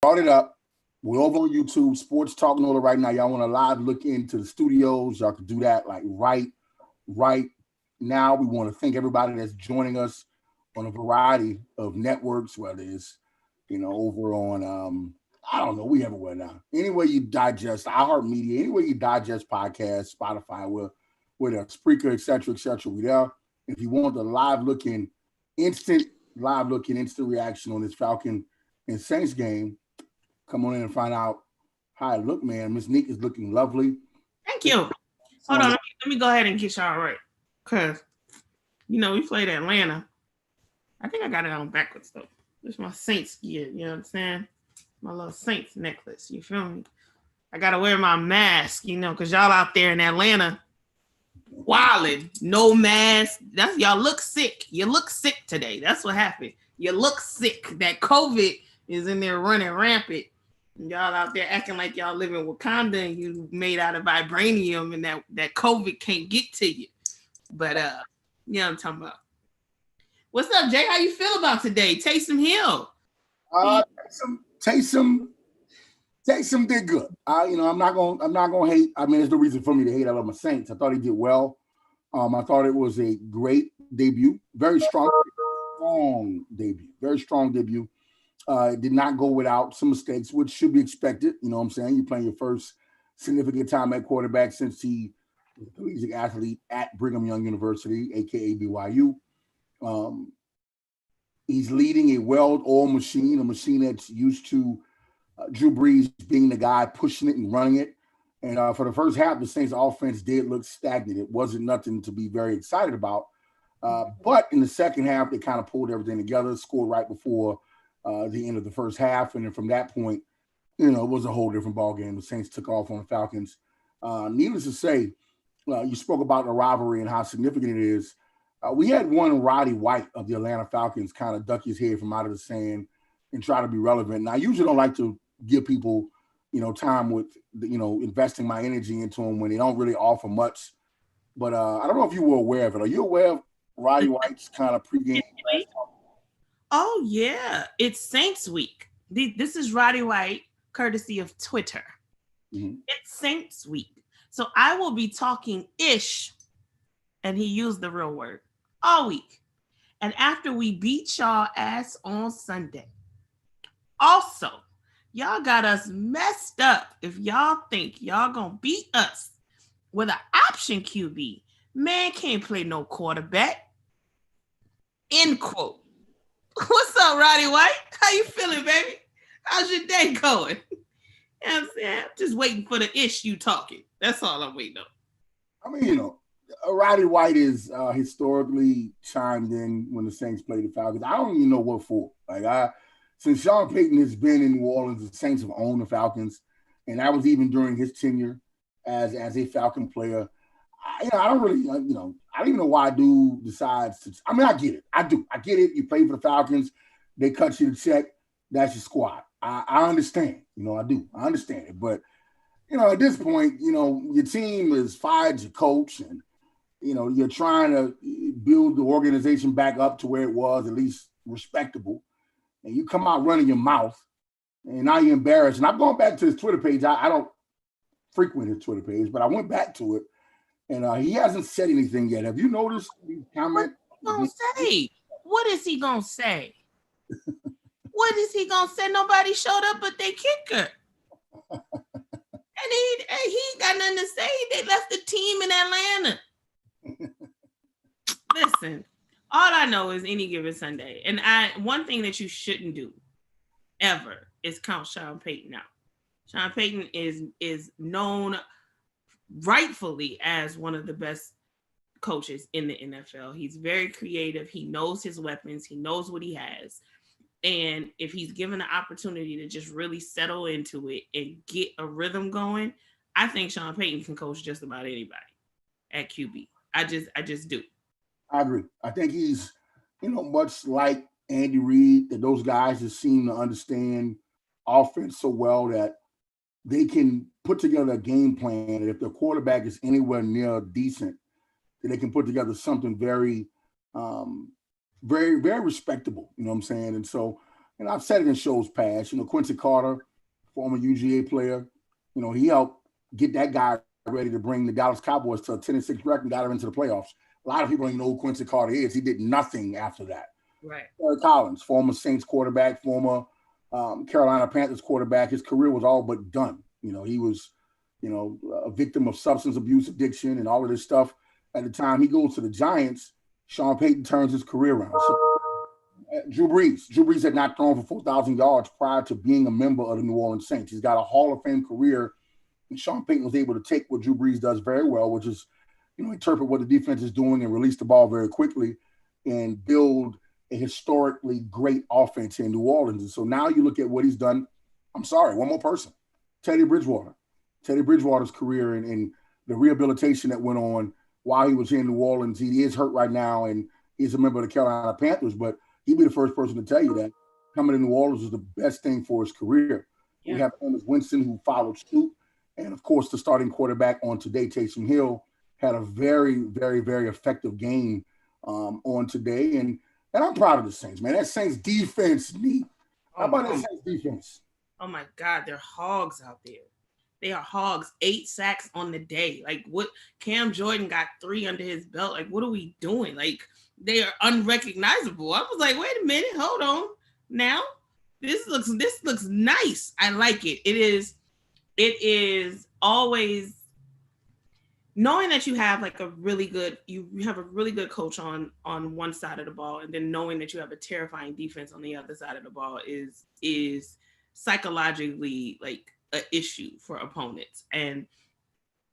brought it up. We're over on YouTube, Sports Talk Nola right now. Y'all want to live look into the studios? Y'all can do that like right now. We want to thank everybody that's joining us on a variety of networks, whether it's, over on, I don't know, we everywhere now. Anywhere you digest, iHeartMedia, anywhere you digest podcasts, Spotify, we're there, Spreaker, et cetera, we there. If you want the instant reaction on this Falcon and Saints game, come on in and find out how it look, man. Miss Neek is looking lovely. Thank you. Hold on, let me go ahead and get y'all right. Because, we played Atlanta. I think I got it on backwards, though. It's my Saints gear, you know what I'm saying? My little Saints necklace, you feel me? I got to wear my mask, because y'all out there in Atlanta, wilding, no mask. Y'all look sick. You look sick today. That's what happened. You look sick. That COVID is in there running rampant. Y'all out there acting like y'all live in Wakanda and you made out of vibranium and that COVID can't get to you. But you know what I'm talking about. What's up, Jay? How you feel about today? Taysom Hill. Taysom did good. I'm not gonna hate. I mean, there's no reason for me to hate. I love my Saints. I thought he did well. I thought it was a great debut. Very strong debut. Very strong debut. It did not go without some mistakes, which should be expected. You know what I'm saying? You're playing your first significant time at quarterback since he was a collegiate athlete at Brigham Young University, aka BYU. He's leading a well-oiled machine, a machine that's used to Drew Brees being the guy pushing it and running it. And for the first half, the Saints offense did look stagnant. It wasn't nothing to be very excited about. But in the second half, they kind of pulled everything together, scored right before the end of the first half. And then from that point, it was a whole different ballgame. The Saints took off on the Falcons. Needless to say, you spoke about the rivalry and how significant it is. We had one Roddy White of the Atlanta Falcons kind of duck his head from out of the sand and try to be relevant. Now, I usually don't like to give people, time with, investing my energy into them when they don't really offer much. But I don't know if you were aware of it. Are you aware of Roddy White's kind of pregame? Oh, yeah. It's Saints Week. This is Roddy White, courtesy of Twitter. Mm-hmm. It's Saints Week. So I will be talking ish, and he used the real word, all week. And after we beat y'all ass on Sunday. Also, y'all got us messed up if y'all think y'all gonna beat us with an option QB. Man can't play no quarterback. End quote. What's up, Roddy White? How you feeling, baby? How's your day going? You know what I'm saying? I'm just waiting for the issue talking. That's all I'm waiting on. I mean, Roddy White is historically chimed in when the Saints played the Falcons. I don't even know what for. Since Sean Payton has been in New Orleans, the Saints have owned the Falcons, and that was even during his tenure as a Falcon player. I don't really, I don't even know why dude decides to. I mean, I get it. I do. I get it. You play for the Falcons. They cut you the check. That's your squad. I understand. I do. I understand it. But, at this point, your team has fired your coach and, you're trying to build the organization back up to where it was at least respectable. And you come out running your mouth and now you're embarrassed. And I'm going back to his Twitter page. I don't frequent his Twitter page, but I went back to it. And he hasn't said anything yet. Have you noticed these comments? What is he going to say? What is he going to say? Nobody showed up but they kicker. And he ain't got nothing to say. They left the team in Atlanta. Listen, all I know is any given Sunday. And one thing that you shouldn't do ever is count Sean Payton out. Sean Payton is known rightfully as one of the best coaches in the NFL. He's very creative. He knows his weapons. He knows what he has. And if he's given the opportunity to just really settle into it and get a rhythm going, I think Sean Payton can coach just about anybody at QB. I just do. I agree. I think he's, much like Andy Reid, that those guys just seem to understand offense so well that they can put together a game plan. And if their quarterback is anywhere near decent, then they can put together something very, very, very respectable. You know what I'm saying? And so and I've said it in shows past, Quincy Carter, former UGA player, he helped get that guy ready to bring the Dallas Cowboys to a 10-6 record and got him into the playoffs. A lot of people don't even know who Quincy Carter is. He did nothing after that. Right. Terry Collins, former Saints quarterback, former Carolina Panthers quarterback. His career was all but done. He was, a victim of substance abuse addiction and all of this stuff. At the time he goes to the Giants, Sean Payton turns his career around. So, Drew Brees had not thrown for 4,000 yards prior to being a member of the New Orleans Saints. He's got a Hall of Fame career, and Sean Payton was able to take what Drew Brees does very well, which is, interpret what the defense is doing and release the ball very quickly and build a historically great offense in New Orleans. And so now you look at what he's done. I'm sorry, one more person, Teddy Bridgewater. Teddy Bridgewater's career and the rehabilitation that went on while he was in New Orleans. He is hurt right now, and he's a member of the Carolina Panthers, but he'd be the first person to tell you that coming to New Orleans was the best thing for his career. Yeah. We have Jameis Winston, who followed suit. And, of course, the starting quarterback on today, Taysom Hill, had a very, very, very effective game on today. And I'm proud of the Saints, man. That Saints defense, neat. How about that Saints defense? Oh, my God. They're hogs out there. They are hogs. 8 sacks on the day. Like, what? Cam Jordan got 3 under his belt. Like, what are we doing? Like, they are unrecognizable. I was like, wait a minute. Hold on. Now, this looks nice. I like it. It is always knowing that you have like a really good coach on one side of the ball, and then knowing that you have a terrifying defense on the other side of the ball is psychologically like an issue for opponents. And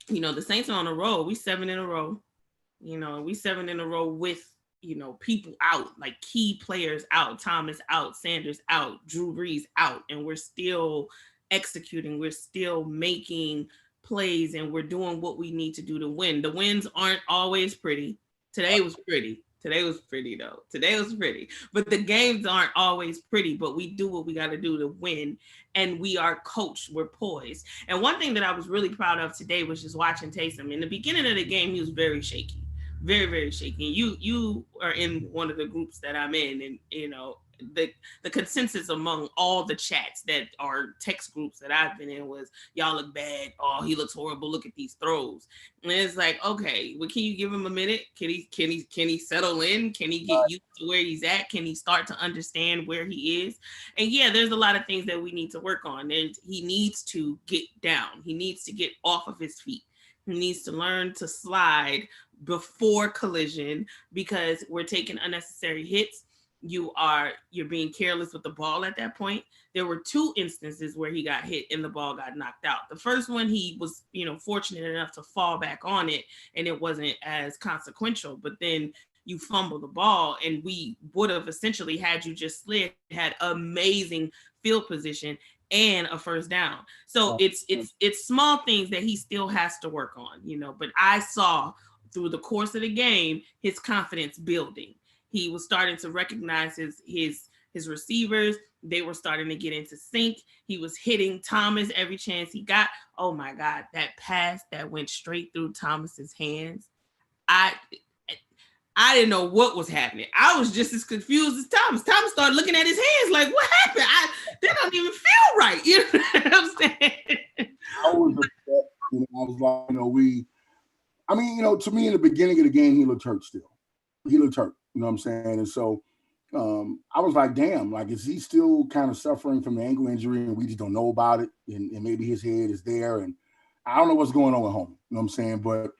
the Saints are on a roll. We 7 in a row. We 7 in a row with people out, like key players out, Thomas out, Sanders out, Drew Brees out, and we're still executing. We're still making plays, and we're doing what we need to do to win. The wins aren't always pretty. Today was pretty. Today was pretty. But the games aren't always pretty, but we do what we got to do to win, and we are coached. We're poised. And one thing that I was really proud of today was just watching Taysom. In the beginning of the game, he was very shaky. Very, very shaky. You are in one of the groups that I'm in, and the consensus among all the chats that are text groups that I've been in was, y'all look bad. Oh, he looks horrible. Look at these throws. And it's like, okay, well, can you give him a minute? Can he settle in? Can he get used to where he's at? Can he start to understand where he is? And yeah, there's a lot of things that we need to work on. He needs to get down. He needs to get off of his feet. He needs to learn to slide before collision, because we're taking unnecessary hits. You're being careless with the ball at that point. There were 2 instances where he got hit and the ball got knocked out. The first one, he was, fortunate enough to fall back on it, and it wasn't as consequential. But then you fumble the ball, and we would have essentially, had you just slid, had amazing field position and a first down. So it's small things that he still has to work on, but I saw through the course of the game his confidence building. He was starting to recognize his receivers. They were starting to get into sync. He was hitting Thomas every chance he got. Oh my God, that pass that went straight through Thomas's hands. I didn't know what was happening. I was just as confused as Thomas. Thomas started looking at his hands like, what happened? They don't even feel right. You know what I'm saying? I was upset. I was like, to me in the beginning of the game, he looked hurt still. He looked hurt. You know what I'm saying? And so I was like, damn, like, is he still kind of suffering from the ankle injury and we just don't know about it? And maybe his head is there. And I don't know what's going on at home. You know what I'm saying? But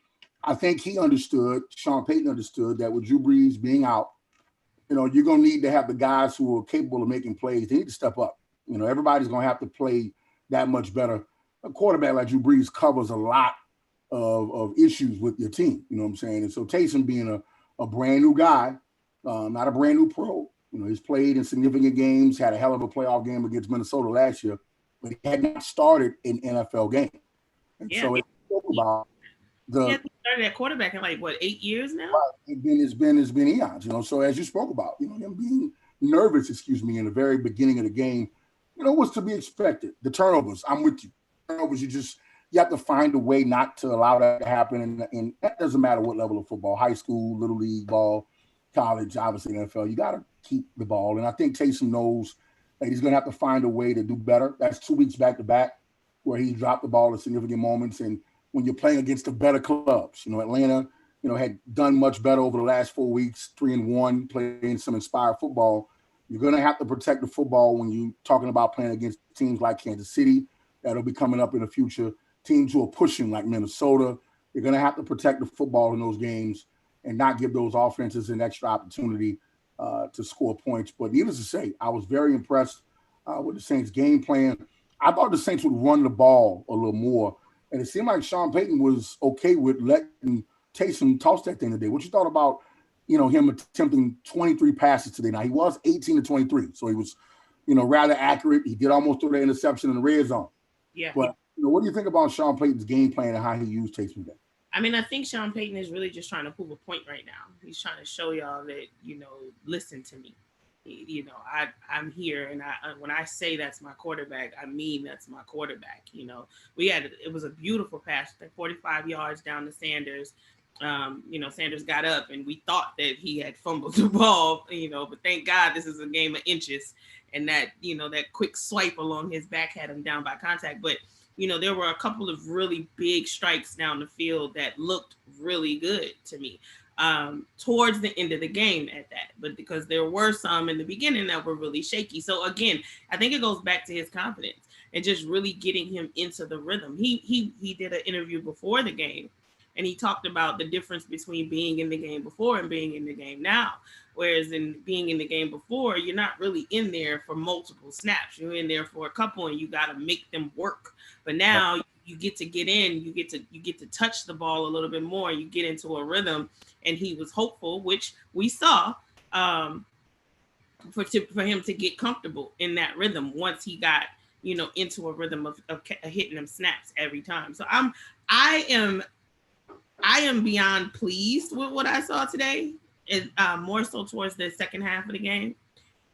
I think he understood, Sean Payton understood that with Drew Brees being out, you're going to need to have the guys who are capable of making plays. They need to step up. Everybody's going to have to play that much better. A quarterback like Drew Brees covers a lot of issues with your team. You know what I'm saying? And so Taysom being a brand new guy, not a brand new pro. He's played in significant games, had a hell of a playoff game against Minnesota last year, but he had not started an NFL game. And so it's about he hasn't started at quarterback in 8 years now? Right. It's been eons, So as you spoke about, him being nervous, in the very beginning of the game, what's to be expected. The turnovers, I'm with you. Turnovers, you have to find a way not to allow that to happen. And that doesn't matter what level of football, high school, little league ball, college, obviously NFL, you got to keep the ball. And I think Taysom knows and he's going to have to find a way to do better. That's 2 weeks back to back where he dropped the ball at significant moments. And when you're playing against the better clubs, Atlanta, had done much better over the last 4 weeks, 3-1, playing some inspired football. You're going to have to protect the football when you're talking about playing against teams like Kansas City that'll be coming up in the future, teams who are pushing like Minnesota. You're going to have to protect the football in those games and not give those offenses an extra opportunity to score points. But needless to say, I was very impressed with the Saints' game plan. I thought the Saints would run the ball a little more, and it seemed like Sean Payton was okay with letting Taysom toss that thing today. What you thought about, him attempting 23 passes today? Now, he was 18 to 23, so he was, rather accurate. He did almost throw the interception in the red zone. Yeah. But what do you think about Sean Payton's game plan and how he used Taysom today? I mean, I think Sean Payton is really just trying to prove a point right now. He's trying to show y'all that, listen to me. I'm here, and when I say that's my quarterback, I mean that's my quarterback. It was a beautiful pass, like 45 yards down to Sanders. Sanders got up, and we thought that he had fumbled the ball, but thank God this is a game of inches, and that that quick swipe along his back had him down by contact. But there were a couple of really big strikes down the field that looked really good to me towards the end of the game at that. But because there were some in the beginning that were really shaky. So again, I think it goes back to his confidence and just really getting him into the rhythm. He did an interview before the game, and he talked about the difference between being in the game before and being in the game now. Whereas in being in the game before, you're not really in there for multiple snaps. You're in there for a couple, and you got to make them work. But now you get to get in, you get to touch the ball a little bit more. You get into a rhythm, and he was hopeful, which we saw, for him to get comfortable in that rhythm once he got into a rhythm of hitting them snaps every time. So I am beyond pleased with what I saw today. It, more so towards the second half of the game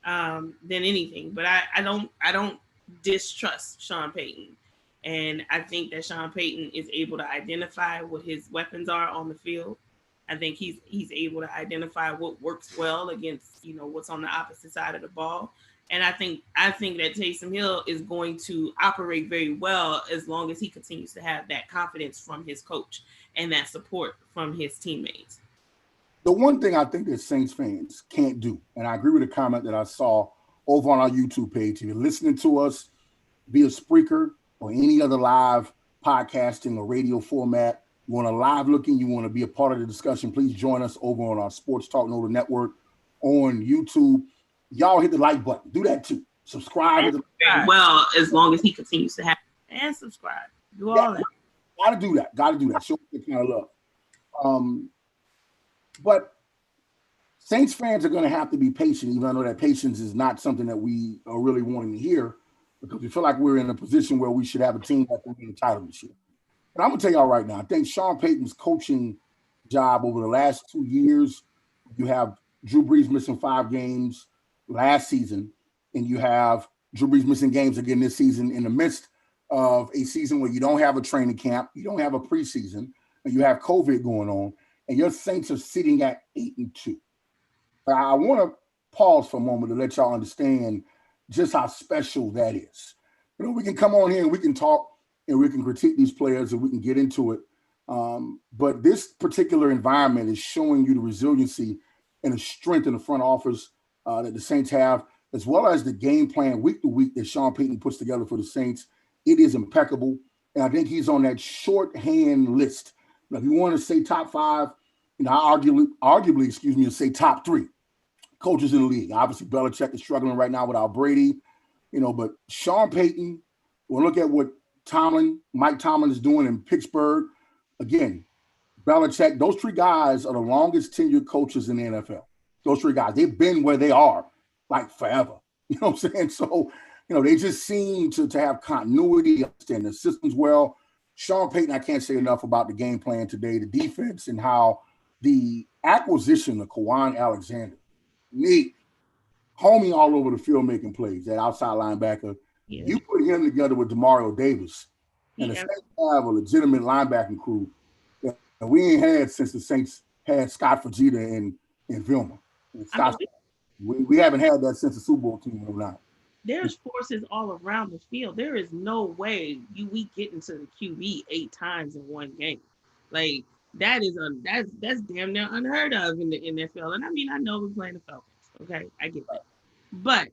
than anything. But I don't distrust Sean Payton. And I think that Sean Payton is able to identify what his weapons are on the field. I think he's able to identify what works well against, what's on the opposite side of the ball. And I think that Taysom Hill is going to operate very well as long as he continues to have that confidence from his coach and that support from his teammates. The one thing I think that Saints fans can't do, and I agree with the comment that I saw over on our YouTube page, if you're listening to us via Spreaker or any other live podcasting or radio format, you want a live looking, you want to be a part of the discussion, please join us over on our Sports Talk Noda Network on YouTube. Y'all hit the like button. Do that too. Subscribe. Well, as long as he continues to have and subscribe. Do all that. Got to do that. Show the kind of love. But Saints fans are going to have to be patient, even though that patience is not something that we are really wanting to hear, because we feel like we're in a position where we should have a team that can win the title this year. But I'm going to tell y'all right now, I think Sean Payton's coaching job over the last 2 years, you have Drew Brees missing 5 games last season, and you have Drew Brees missing games again this season in the midst of a season where you don't have a training camp, you don't have a preseason, and you have COVID going on, and your Saints are sitting at 8-2. I want to pause for a moment to let y'all understand just how special that is. We can come on here and we can talk and we can critique these players and we can get into it. But this particular environment is showing you the resiliency and the strength in the front office that the Saints have, as well as the game plan week to week that Sean Payton puts together for the Saints. It is impeccable. And I think he's on that shorthand list. Now, if you want to say top 5, arguably, say top 3 coaches in the league. Obviously, Belichick is struggling right now without Brady, but Sean Payton, we'll look at what Mike Tomlin is doing in Pittsburgh. Again, Belichick, those 3 guys are the longest tenured coaches in the NFL. Those 3 guys, they've been where they are like forever. You know what I'm saying? So, they just seem to have continuity, understand the systems well. Sean Payton, I can't say enough about the game plan today, the defense, and how the acquisition of Kawhi Alexander, neat, homie all over the field making plays, that outside linebacker. Yeah. You put him together with Demario Davis, and the Saints have a legitimate linebacking crew that we ain't had since the Saints had Scott Fajita and Vilma. And we haven't had that since the Super Bowl team in 09. there's forces all around the field. There is no way we get into the QB 8 times in one game. Like that's damn near unheard of in the NFL. And I mean, I know we're playing the Falcons. Okay, I get that, but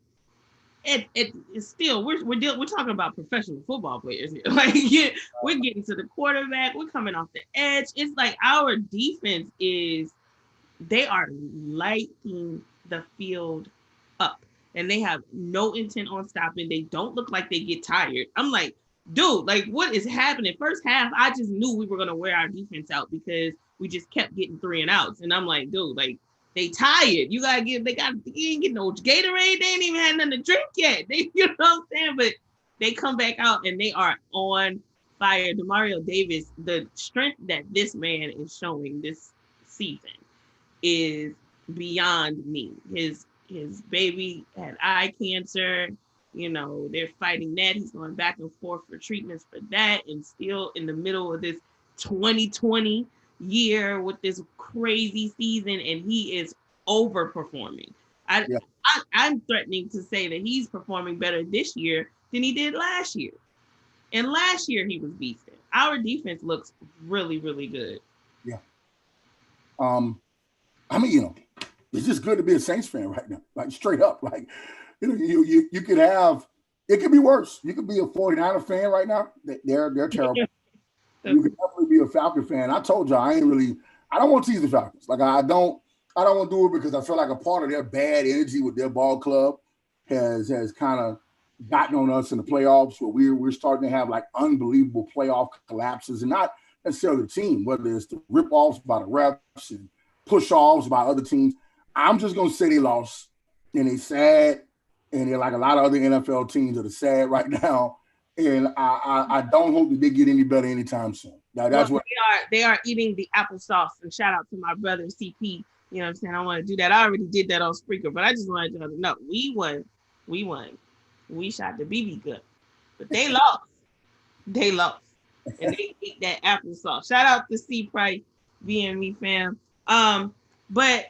it's still we're talking about professional football players here. Like we're getting to the quarterback. We're coming off the edge. It's like our defense they are lighting the field up and they have no intent on stopping. They don't look like they get tired. I'm like, dude, like what is happening? First half, I just knew we were going to wear our defense out because we just kept getting 3 and outs. And I'm like, dude, like they tired. You ain't getting no Gatorade. They ain't even had nothing to drink yet. You know what I'm saying? But they come back out and they are on fire. Demario Davis, the strength that this man is showing this season is beyond me. His baby had eye cancer. You know, they're fighting that. He's going back and forth for treatments for that, and still in the middle of this 2020 year with this crazy season, and he is overperforming. I'm threatening to say that he's performing better this year than he did last year. And last year he was beasting. Our defense looks really, really good. Yeah. I mean, it's just good to be a Saints fan right now. Like straight up. Like, you could have it could be worse. You could be a 49er fan right now. They're terrible. You could definitely be a Falcon fan. I told you I don't want to tease the Falcons. Like I don't want to do it because I feel like a part of their bad energy with their ball club has kind of gotten on us in the playoffs where we're starting to have like unbelievable playoff collapses, and not necessarily the team, whether it's the rip-offs by the refs and push-offs by other teams. I'm just going to say they lost, and they sad, and they're like a lot of other NFL teams that are sad right now, and I don't hope that they get any better anytime soon. Now, that's what they are eating the applesauce, and shout out to my brother CP. You know what I'm saying? I want to do that. I already did that on Spreaker, but I just wanted you to know we won. We shot the BB gun, but they lost. They lost, and they ate that applesauce. Shout out to C Price, BME fam. But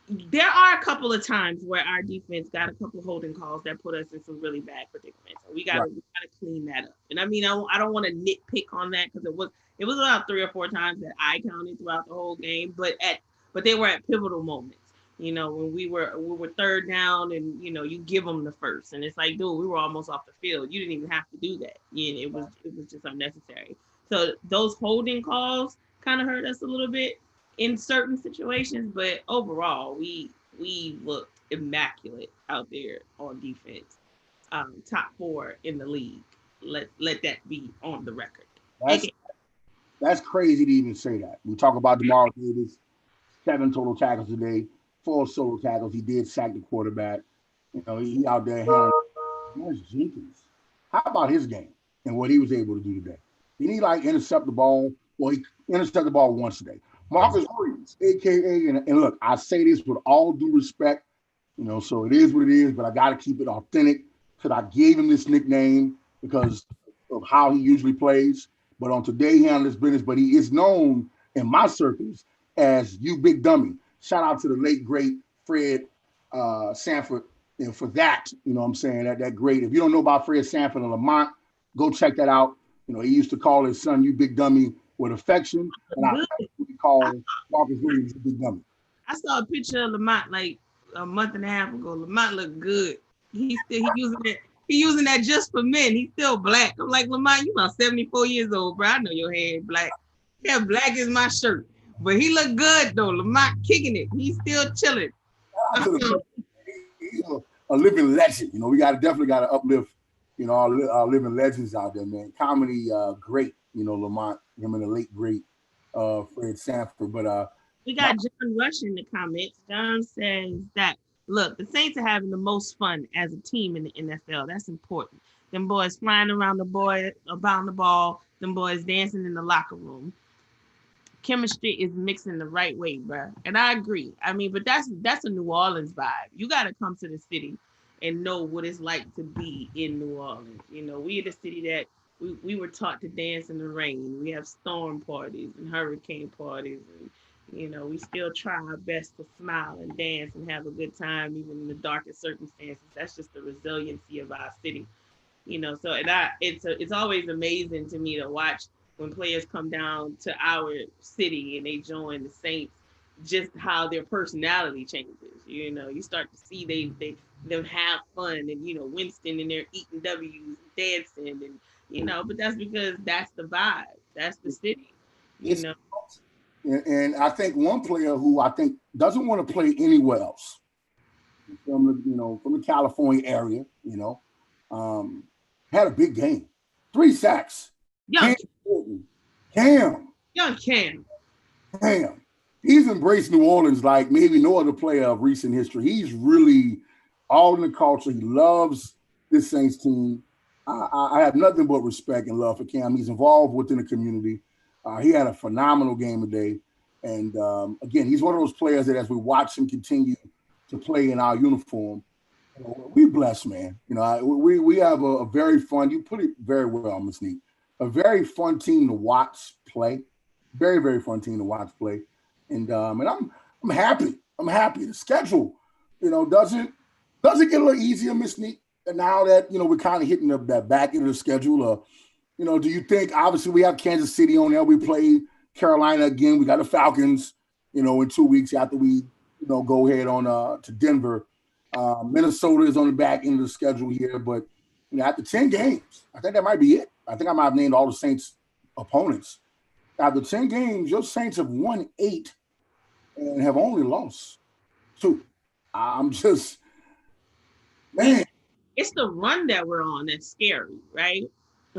there are a couple of times where our defense got a couple holding calls that put us in some really bad predicaments. So we gotta clean that up. And I mean, I don't want to nitpick on that because it was about 3 or 4 times that I counted throughout the whole game, but they were at pivotal moments. You know, when we were 3rd down and, you know, you give them the first. And it's like, dude, we were almost off the field. You didn't even have to do that. Yeah, it was just unnecessary. So those holding calls kind of hurt us a little bit in certain situations. But overall, we looked immaculate out there on defense. Top 4 in the league. Let that be on the record. That's crazy to even say that. We talk about Demario Davis, 7 total tackles today. 4 solo tackles. He did sack the quarterback. You know, he out there handling. Where's Jenkins? How about his game and what he was able to do today? Did he like intercept the ball? Well, he intercepted the ball once today. Marcus Williams, aka, and look, I say this with all due respect, you know, so it is what it is, but I got to keep it authentic because I gave him this nickname because of how he usually plays. But on today, he handled his business, but he is known in my circles as you big dummy. Shout out to the late, great Fred Sanford, and for that, you know what I'm saying, that great. If you don't know about Fred Sanford and Lamont, go check that out. You know, he used to call his son, you big dummy, with affection, and I call Marcus Williams, you big dummy. I saw a picture of Lamont like a month and a half ago. Lamont looked good. He using that just for men. He's still black. I'm like, Lamont, you about 74 years old, bro. I know your hair is black. Yeah, black is my shirt. But he looked good though. Lamont kicking it. He's still chilling. He's a living legend. You know, we definitely got to uplift, you know, our living legends out there, man. Comedy great, you know, Lamont, him and the late great Fred Sanford. But we got John Rush in the comments. John says that look, the Saints are having the most fun as a team in the NFL. That's important. Them boys flying around the ball. Them boys dancing in the locker room. Chemistry is mixing the right way, bro. And I agree. I mean, but that's a New Orleans vibe. You got to come to the city and know what it's like to be in New Orleans. You know, we are the city that we were taught to dance in the rain. We have storm parties and hurricane parties and, We still try our best to smile and dance and have a good time, even in the darkest circumstances. That's just the resiliency of our city. So it's always amazing to me to watch when players come down to our city and they join the Saints, just how their personality changes. You start to see they them have fun, and Winston and they're eating W's and dancing, and but that's because that's the vibe, that's the city. you It's know and I think one player who I think doesn't want to play anywhere else from the California area, um, had a big game, 3 sacks. young Cam Jordan. Cam, young Cam. Cam. He's embraced New Orleans like maybe no other player of recent history. He's really all in the culture. He loves this Saints team. I have nothing but respect and love for Cam. He's involved within the community. He had a phenomenal game today. And again, he's one of those players that as we watch him continue to play in our uniform, we blessed, man. We have a very fun, you put it very well, Ms. Neat, a very fun team to watch play. Very, very fun team to watch play. And I'm happy. I'm happy. The schedule, doesn't get a little easier, Miss Neat, now that we're kind of hitting that back end of the schedule. Do you think obviously we have Kansas City on there? We play Carolina again. We got the Falcons, in 2 weeks after we go ahead on to Denver. Minnesota is on the back end of the schedule here, but after 10 games, I think that might be it. I think I might have named all the Saints opponents. After 10 games, your Saints have won 8 and have only lost 2. I'm just, man. It's the run that we're on that's scary, right?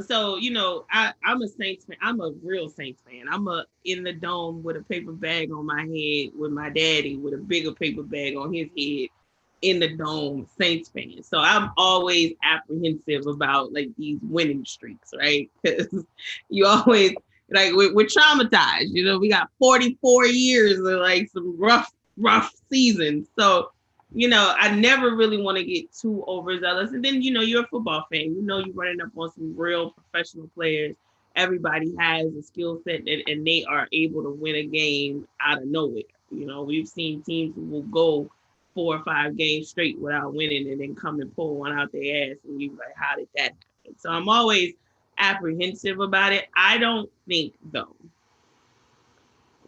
So, I'm a Saints fan. I'm a real Saints fan. I'm in the dome with a paper bag on my head with my daddy with a bigger paper bag on his head in the dome Saints fan. So I'm always apprehensive about like these winning streaks, right? Because you always like we're traumatized. We got 44 years of like some rough seasons. So I never really want to get too overzealous. And then, you're a football fan. You're running up on some real professional players. Everybody has a skill set and they are able to win a game out of nowhere. We've seen teams who will go 4 or 5 games straight without winning and then come and pull one out their ass. And you're like, how did that happen? So I'm always apprehensive about it. I don't think, though,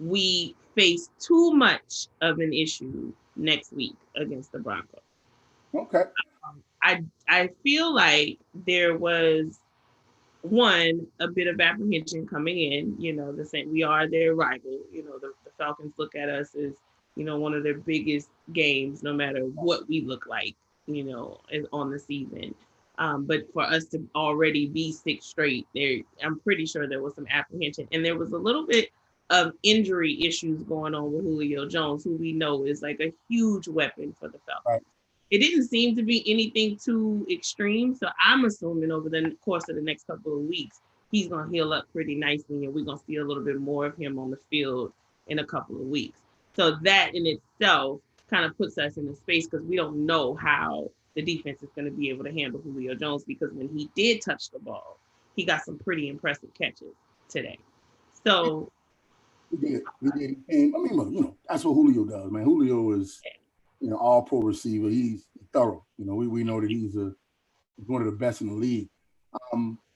we face too much of an issue next week against the Broncos. Okay. I feel like there was a bit of apprehension coming in. The same, we are their rival. The Falcons look at us as one of their biggest games, no matter what we look like, on the season. But for us to already be 6 straight, I'm pretty sure there was some apprehension, and there was a little bit of injury issues going on with Julio Jones, who we know is like a huge weapon for the Falcons. Right. It didn't seem to be anything too extreme, so I'm assuming over the course of the next couple of weeks, he's going to heal up pretty nicely, and we're going to see a little bit more of him on the field in a couple of weeks. So that in itself kind of puts us in a space because we don't know how the defense is going to be able to handle Julio Jones, because when he did touch the ball, he got some pretty impressive catches today. So he did. And I mean, look, that's what Julio does, man. Julio is, all pro receiver. He's thorough. We know that he's one of the best in the league.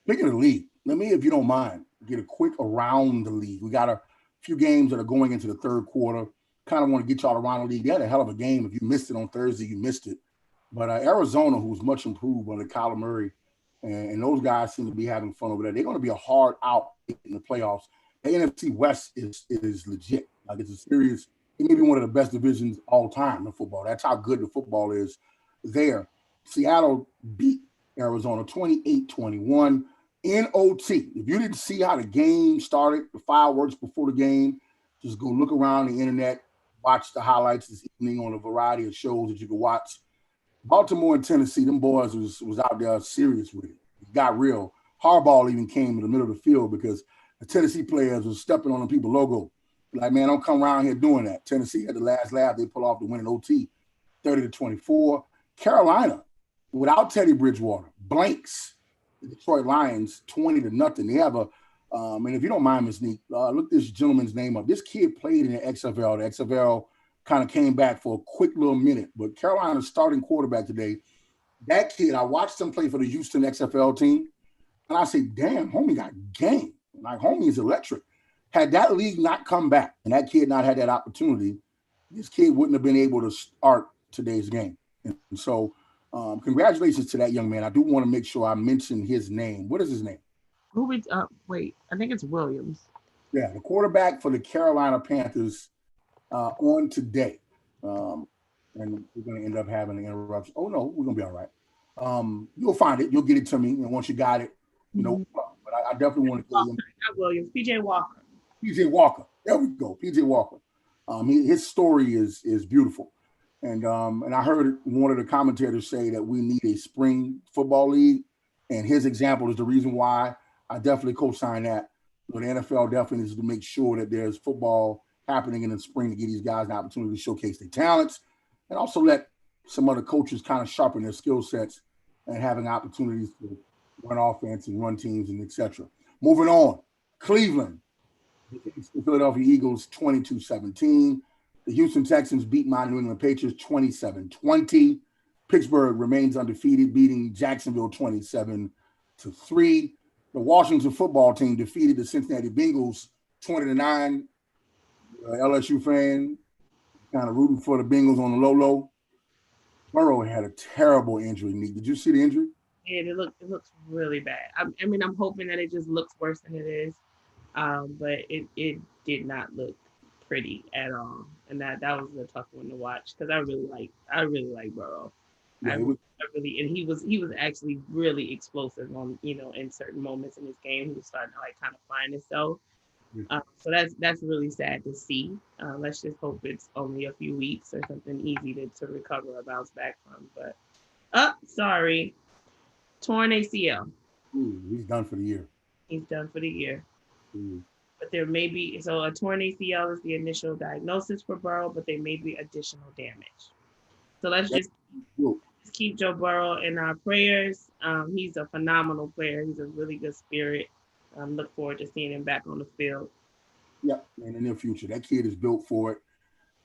Speaking of the league, let me, if you don't mind, get a quick around the league. We got a few games that are going into the third quarter. Kind of want to get y'all around the league. They had a hell of a game. If you missed it on Thursday, you missed it. But Arizona, who's much improved under Kyler Murray, and those guys seem to be having fun over there. They're going to be a hard out in the playoffs. The NFC West is legit. Like, it's a serious, it may be one of the best divisions all time in football. That's how good the football is there. Seattle beat Arizona 28-21 in OT. If you didn't see how the game started, the fireworks before the game, just go look around the internet, watch the highlights this evening on a variety of shows that you can watch. Baltimore and Tennessee, them boys was out there serious with it. It got real. Harbaugh even came in the middle of the field because the Tennessee players was stepping on the people's logo. Like, man, don't come around here doing that. Tennessee had the last laugh. They pull off the win in OT, 30-24. Carolina, without Teddy Bridgewater, blanks the Detroit Lions 20-0. They have a And if you don't mind, Ms. Neek, look this gentleman's name up. This kid played in the XFL. The XFL kind of came back for a quick little minute, but Carolina's starting quarterback today, that kid, I watched him play for the Houston XFL team, and I said, damn, homie got game. Like, homie is electric. Had that league not come back and that kid not had that opportunity, this kid wouldn't have been able to start today's game. And so congratulations to that young man. I do want to make sure I mention his name. What is his name? Wait, I think it's Williams. Yeah, the quarterback for the Carolina Panthers on today. And we're going to end up having an interruption. Oh, no, we're going to be all right. You'll find it. You'll get it to me. And once you got it, you know, but I definitely want to go. Not Williams, PJ Walker. PJ Walker. There we go. PJ Walker. His story is beautiful. And I heard one of the commentators say that we need a spring football league. And his example is the reason why I definitely co-sign that. So the NFL definitely needs to make sure that there's football happening in the spring to give these guys an opportunity to showcase their talents and also let some other coaches kind of sharpen their skill sets and having opportunities to run offense and run teams and etc. Moving on, Cleveland, the Philadelphia Eagles 22-17. The Houston Texans beat my New England Patriots 27-20. Pittsburgh remains undefeated, beating Jacksonville 27-3. The Washington football team defeated the Cincinnati Bengals 20-9. LSU fan, kind of rooting for the Bengals on the low. Burrow had a terrible injury. Did you see the injury? Yeah, it looks really bad. I mean, I'm hoping that it just looks worse than it is, but it did not look pretty at all, and that was a tough one to watch because I really like Burrow. Yeah, and he was actually really explosive on in certain moments in his game. He was starting to like kind of find himself. So that's really sad to see. Let's just hope it's only a few weeks or something easy to recover or bounce back from. But sorry, torn ACL. He's done for the year. He's done for the year. But there may be, so a torn ACL is the initial diagnosis for Burrow, but there may be additional damage. So let's just keep Joe Burrow in our prayers. He's a phenomenal player. He's a really good spirit. Look forward to seeing him back on the field. Yeah, in the near future. That kid is built for it.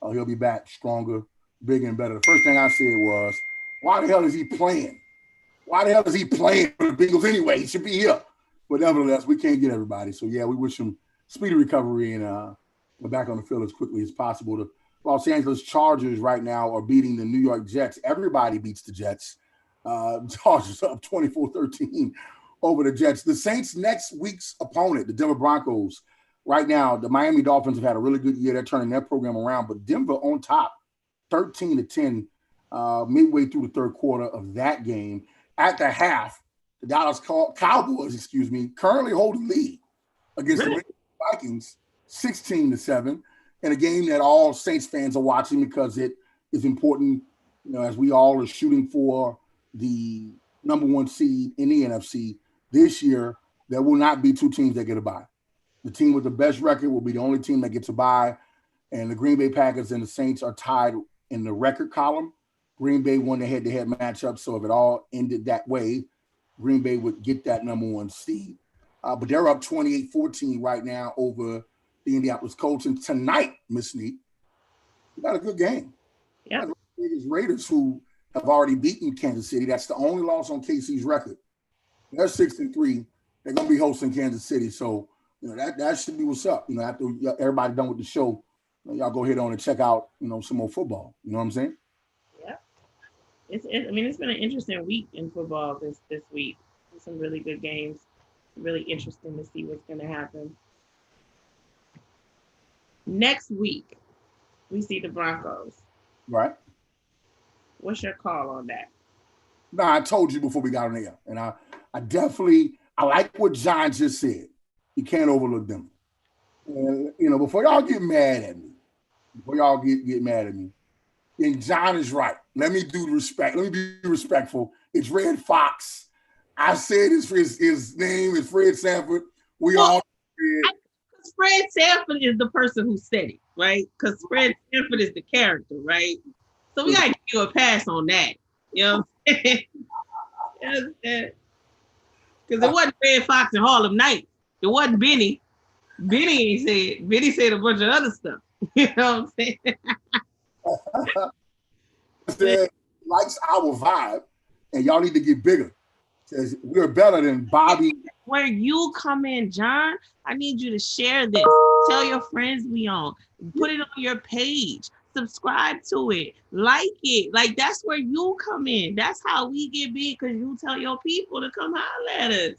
He'll be back stronger, bigger, and better. The first thing I said was, why the hell is he playing? Why the hell is he playing for the Bengals anyway? He should be here. But nevertheless, we can't get everybody. So, yeah, we wish him speedy recovery and we're back on the field as quickly as possible. The Los Angeles Chargers right now are beating the New York Jets. Everybody beats the Jets. Chargers up 24-13 over the Jets. The Saints' next week's opponent, the Denver Broncos. Right now, the Miami Dolphins have had a really good year. They're turning their program around. But Denver on top, 13-10, midway through the third quarter of that game. At the half, the Dallas Cowboys, currently holding lead against the Vikings, 16-7, in a game that all Saints fans are watching because it is important, as we all are shooting for the number one seed in the NFC this year. There will not be two teams that get a bye. The team with the best record will be the only team that gets a bye, and the Green Bay Packers and the Saints are tied in the record column. Green Bay won the head-to-head matchup, so if it all ended that way, Green Bay would get that number one seed. But they're up 28-14 right now over the Indianapolis Colts. And tonight, Miss Neat, we got a good game. Yeah. The Raiders, who have already beaten Kansas City. That's the only loss on KC's record. They're 6-3. They're going to be hosting Kansas City. So, that should be what's up. After everybody done with the show, y'all go ahead on and check out, some more football. You know what I'm saying? Yeah. It's been an interesting week in football this week. Some really good games. Really interesting to see what's going to happen. Next week, we see the Broncos. Right. What's your call on that? No, I told you before we got on air. And I like what John just said. You can't overlook them. And, before y'all get mad at me, and John is right. Let me do respect. Let me be respectful. It's Red Fox. I said his name is Fred Sanford. Fred Sanford is the person who said it, right? Because Fred Sanford is the character, right? So we gotta give you a pass on that. You know what I'm saying? Because it wasn't Red Fox and Harlem Night. It wasn't Benny. Benny ain't said. Benny said a bunch of other stuff. You know what I'm saying? Said likes our vibe, and y'all need to get bigger. Says we're better than Bobby. Where you come in, John, I need you to share this. Tell your friends we on. Put it on your page. Subscribe to it. Like it. Like that's where you come in. That's how we get big because you tell your people to come holler at us.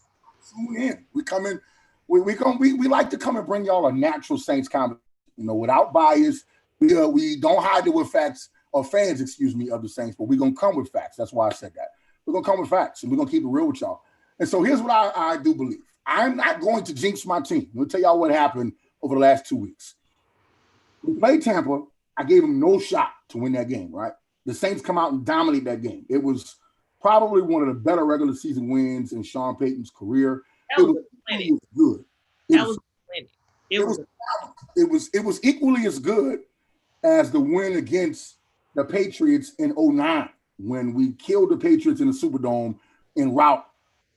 Tune in. We come in. We like to come and bring y'all a natural Saints conversation. You know, without bias. We don't hide it with facts or fans, excuse me, of the Saints, but we're gonna come with facts. That's why I said that. We're gonna come with facts, and we're gonna keep it real with y'all. And so here's what I do believe. I'm not going to jinx my team. Let me tell y'all what happened over the last 2 weeks. We played Tampa. I gave them no shot to win that game, right? The Saints come out and dominate that game. It was probably one of the better regular season wins in Sean Payton's career. It was good. It was equally as good as the win against the Patriots in 2009 when we killed the Patriots in the Superdome en route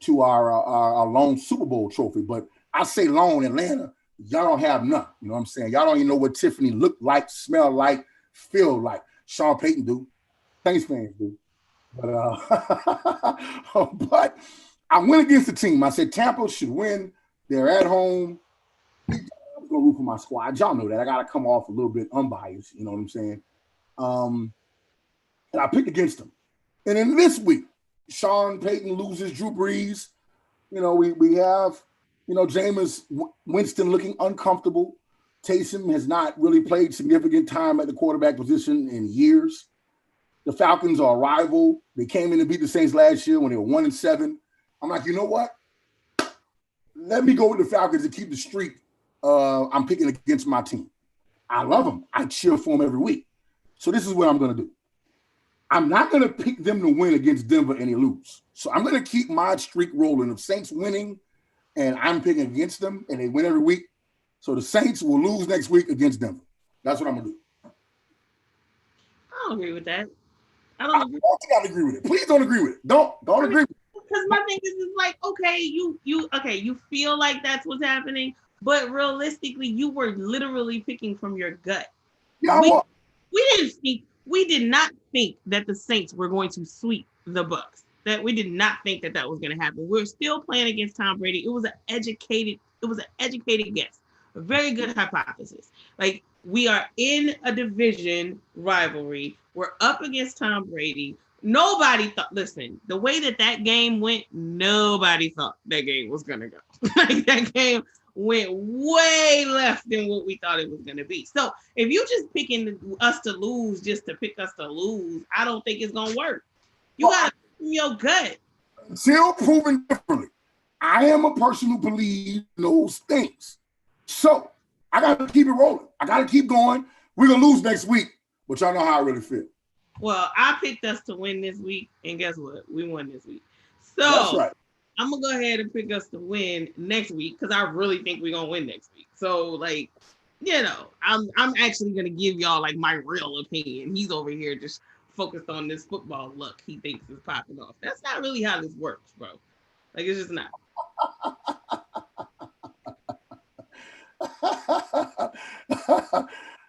to our lone Super Bowl trophy. But I say lone Atlanta, y'all don't have none. You know what I'm saying? Y'all don't even know what Tiffany looked like, smell like, feel like. Sean Payton do. Saints fans do. But but I went against the team. I said Tampa should win. They're at home. I'm gonna root for my squad. Y'all know that. I gotta come off a little bit unbiased. You know what I'm saying? And I picked against them. And then this week, Sean Payton loses Drew Brees. You know, we have, you know, Jameis Winston looking uncomfortable. Taysom has not really played significant time at the quarterback position in years. The Falcons are a rival. They came in to beat the Saints last year when they were 1-7. I'm like, you know what? Let me go with the Falcons and keep the streak. I'm picking against my team. I love them. I cheer for them every week. So this is what I'm going to do. I'm not going to pick them to win against Denver and they lose. So I'm going to keep my streak rolling of Saints winning, and I'm picking against them, and they win every week. So the Saints will lose next week against Denver. That's what I'm going to do. I don't agree with that. I don't agree with it. Please don't agree with it. Don't agree with it. Because my thing is like, okay, you feel like that's what's happening, but realistically, you were literally picking from your gut. Yeah, we did not think that the Saints were going to sweep the Bucs. That we did not think that was going to happen. We're still playing against Tom Brady. It was an educated guess. A very good hypothesis. Like, we are in a division rivalry. We're up against Tom Brady. Nobody thought, listen, the way that game went, nobody thought that game was going to go. Like, that game went way left than what we thought it was going to be. So if you just picking us to lose just to pick us to lose, I don't think it's going to work. You got to pick your gut. Until proven differently. I am a person who believes in those things. So I got to keep it rolling. I got to keep going. We're going to lose next week, but y'all know how I really feel. Well, I picked us to win this week, and guess what? We won this week. So that's right. I'm going to go ahead and pick us to win next week because I really think we're going to win next week. So, like, you know, I'm actually going to give y'all, like, my real opinion. He's over here just focused on this football luck he thinks is popping off. That's not really how this works, bro. Like, it's just not.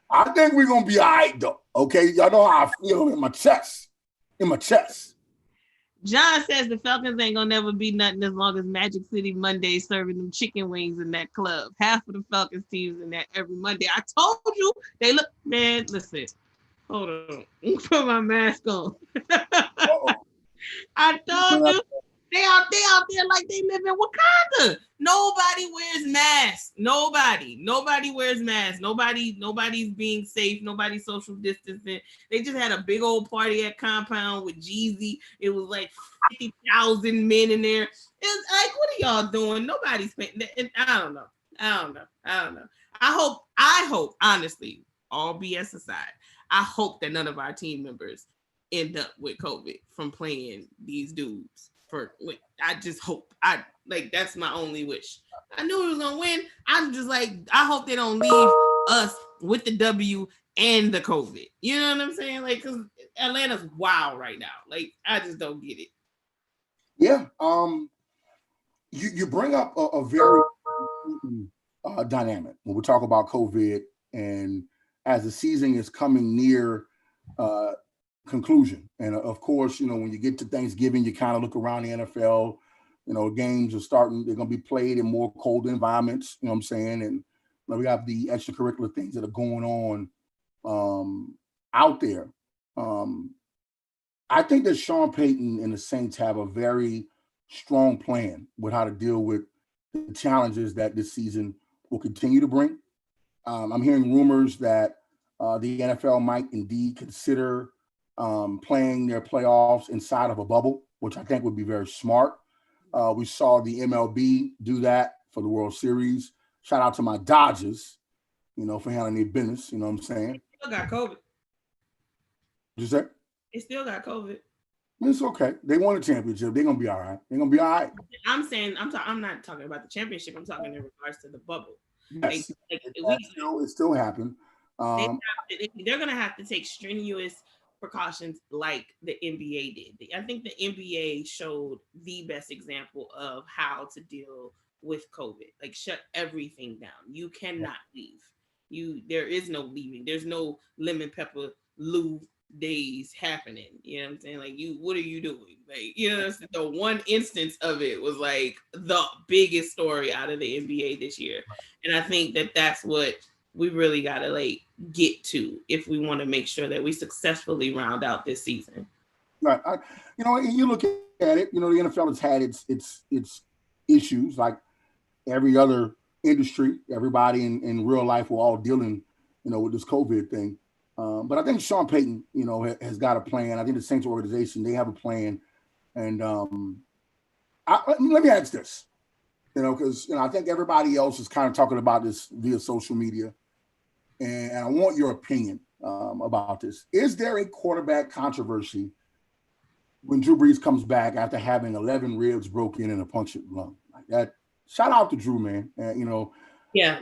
I think we're going to be all right, though. Okay? Y'all know how I feel in my chest. John says the Falcons ain't going to never be nothing as long as Magic City Monday serving them chicken wings in that club. Half of the Falcons teams in that every Monday. I told you. They look, man, listen. Hold on. Put my mask on. I told you. They out there like they live in Wakanda. Nobody wears masks. Nobody wears masks. Nobody's being safe. Nobody's social distancing. They just had a big old party at Compound with Jeezy. It was like 50,000 men in there. It's like, what are y'all doing? Nobody's paying. I don't know. I hope, honestly, all BS aside, I hope that none of our team members end up with COVID from playing these dudes. I just hope. That's my only wish. I knew we was gonna win. I'm just like, I hope they don't leave us with the W and the COVID. You know what I'm saying? Like, because Atlanta's wild right now. Like, I just don't get it. Yeah. You bring up a very dynamic when we talk about COVID, and as the season is coming near conclusion. And of course, when you get to Thanksgiving, you kind of look around the NFL. Games are starting. They're going to be played in more cold environments. You know what I'm saying? And we have the extracurricular things that are going on out there. I think that Sean Payton and the Saints have a very strong plan with how to deal with the challenges that this season will continue to bring. I'm hearing rumors that the NFL might indeed consider playing their playoffs inside of a bubble, which I think would be very smart. We saw the MLB do that for the World Series. Shout out to my Dodgers, for handling their business. You know what I'm saying? They still got COVID. What'd you say? They still got COVID. It's okay. They won a championship. They're gonna be all right. They're gonna be all right. I'm not talking about the championship. I'm talking in regards to the bubble. Yes, it still happened. They're gonna have to take strenuous precautions like the NBA did. I think the NBA showed the best example of how to deal with COVID. Like, shut everything down. You cannot leave. There is no leaving. There's no lemon pepper Lou days happening. You know what I'm saying? Like, what are you doing? Like, the one instance of it was like the biggest story out of the NBA this year. And I think that that's what we really got to get to if we want to make sure that we successfully round out this season. Right. You look at it, the NFL has had its issues like every other industry. Everybody in real life, we're all dealing, with this COVID thing. But I think Sean Payton, has got a plan. I think the Saints organization, they have a plan. And let me ask this, because I think everybody else is kind of talking about this via social media. And I want your opinion about this. Is there a quarterback controversy when Drew Brees comes back after having 11 ribs broken and a punctured lung? Like that? Shout out to Drew, man. Yeah,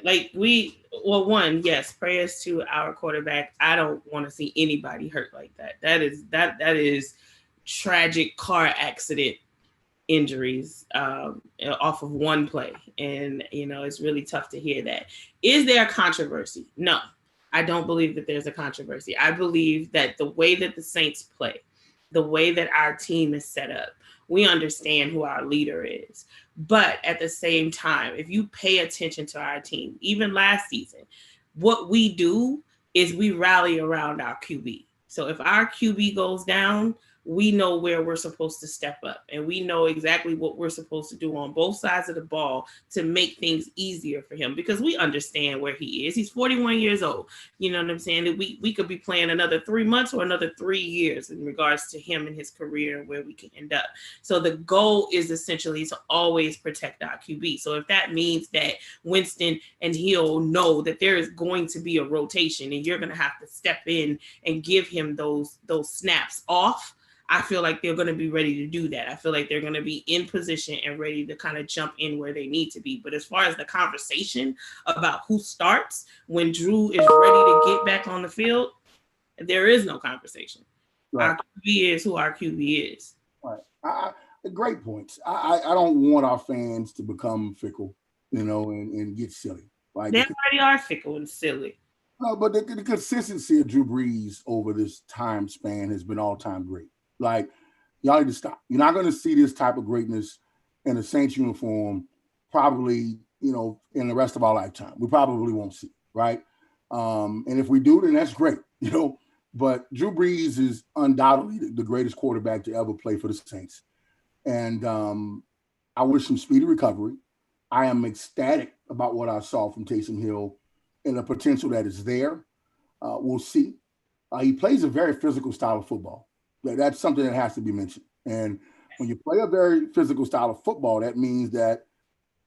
yes, prayers to our quarterback. I don't want to see anybody hurt like that. That is tragic car accident injuries off of one play. And, it's really tough to hear that. Is there a controversy? No, I don't believe that there's a controversy. I believe that the way that the Saints play, the way that our team is set up, we understand who our leader is. But at the same time, if you pay attention to our team, even last season, what we do is we rally around our QB. So if our QB goes down, we know where we're supposed to step up, and we know exactly what we're supposed to do on both sides of the ball to make things easier for him, because we understand where he is. He's 41 years old. You know what I'm saying? We could be playing another 3 months or another 3 years in regards to him and his career and where we can end up. So the goal is essentially to always protect our QB. So if that means that Winston and he'll know that there is going to be a rotation and you're going to have to step in and give him those snaps off, I feel like they're going to be ready to do that. I feel like they're going to be in position and ready to kind of jump in where they need to be. But as far as the conversation about who starts when Drew is ready to get back on the field, there is no conversation. Right. Our QB is who our QB is. Right. Great points. I don't want our fans to become fickle, and get silly. Like, they already are fickle and silly. No, but the consistency of Drew Brees over this time span has been all-time great. Like, y'all need to stop. You're not going to see this type of greatness in a Saints uniform probably, in the rest of our lifetime. We probably won't see, right? And if we do, then that's great, But Drew Brees is undoubtedly the greatest quarterback to ever play for the Saints. And I wish him speedy recovery. I am ecstatic about what I saw from Taysom Hill and the potential that is there. We'll see. He plays a very physical style of football. That's something that has to be mentioned. And when you play a very physical style of football, that means that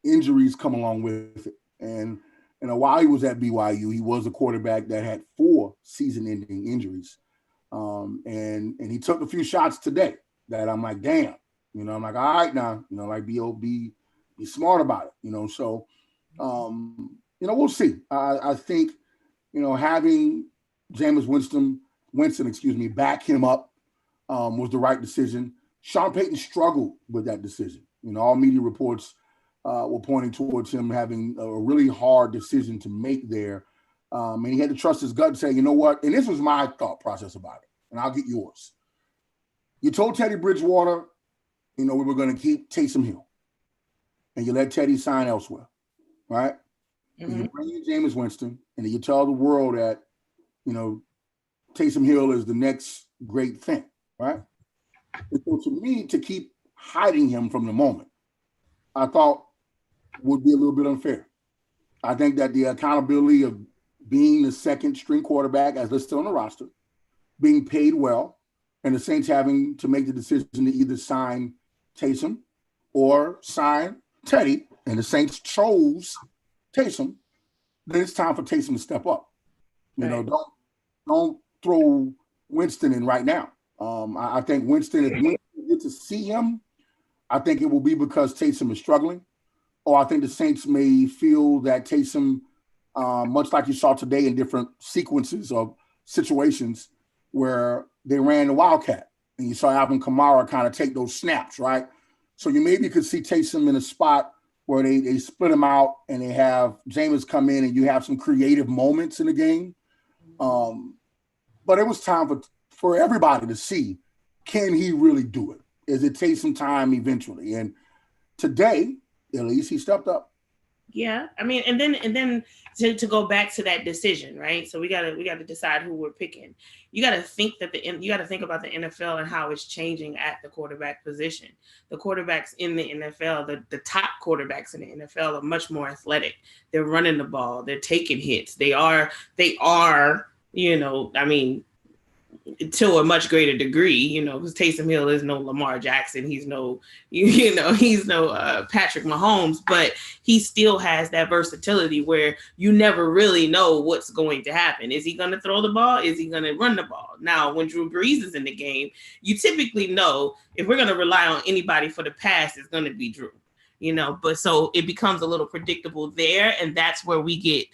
injuries come along with it. And while he was at BYU, he was a quarterback that had 4 season-ending injuries. And he took a few shots today that I'm like, damn. I'm like, all right now. Be smart about it. So, we'll see. I think, having Jameis Winston, back him up was the right decision. Sean Payton struggled with that decision. All media reports were pointing towards him having a really hard decision to make there. And he had to trust his gut and say, you know what? And this was my thought process about it, and I'll get yours. You told Teddy Bridgewater, we were going to keep Taysom Hill, and you let Teddy sign elsewhere, right? Mm-hmm. And you bring in Jameis Winston, and then you tell the world that, Taysom Hill is the next great thing, right? And so to me, to keep hiding him from the moment, I thought would be a little bit unfair. I think that the accountability of being the second string quarterback as listed on the roster, being paid well, and the Saints having to make the decision to either sign Taysom or sign Teddy, and the Saints chose Taysom, then it's time for Taysom to step up. Don't throw Winston in right now. I think Winston, if Winston get to see him, I think it will be because Taysom is struggling, or I think the Saints may feel that Taysom, much like you saw today in different sequences of situations where they ran the Wildcat, and you saw Alvin Kamara kind of take those snaps, right? So you maybe could see Taysom in a spot where they split him out and they have Jameis come in and you have some creative moments in the game. But it was time for everybody to see, can he really do it? Is it take some time eventually? And today, at least he stepped up. Yeah, I mean, and then to go back to that decision, right? So we gotta decide who we're picking. You gotta think about the NFL and how it's changing at the quarterback position. The quarterbacks in the NFL, the top quarterbacks in the NFL are much more athletic. They're running the ball. They're taking hits. They are. I mean, to a much greater degree, because Taysom Hill is no Lamar Jackson. He's no, he's no Patrick Mahomes, but he still has that versatility where you never really know what's going to happen. Is he going to throw the ball? Is he going to run the ball? Now, when Drew Brees is in the game, you typically know if we're going to rely on anybody for the pass, it's going to be Drew. But so it becomes a little predictable there, and that's where we get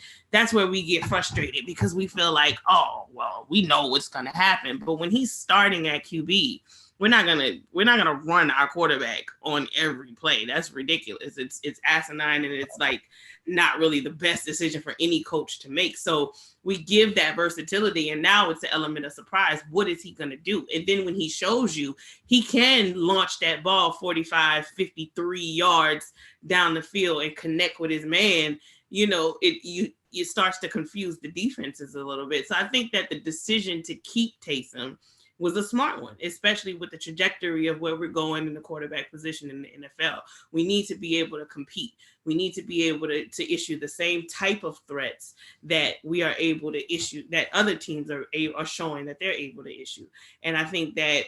frustrated because we feel like, oh, well, we know what's going to happen. But when he's starting at QB, we're not gonna run our quarterback on every play. That's ridiculous. It's asinine, and it's like not really the best decision for any coach to make. So we give that versatility, and now it's an element of surprise. What is he going to do? And then when he shows you, he can launch that ball 45, 53 yards down the field and connect with his man. It starts to confuse the defenses a little bit. So I think that the decision to keep Taysom was a smart one, especially with the trajectory of where we're going in the quarterback position in the NFL. We need to be able to compete. We need to be able to issue the same type of threats that we are able to issue, that other teams are showing that they're able to issue. And I think that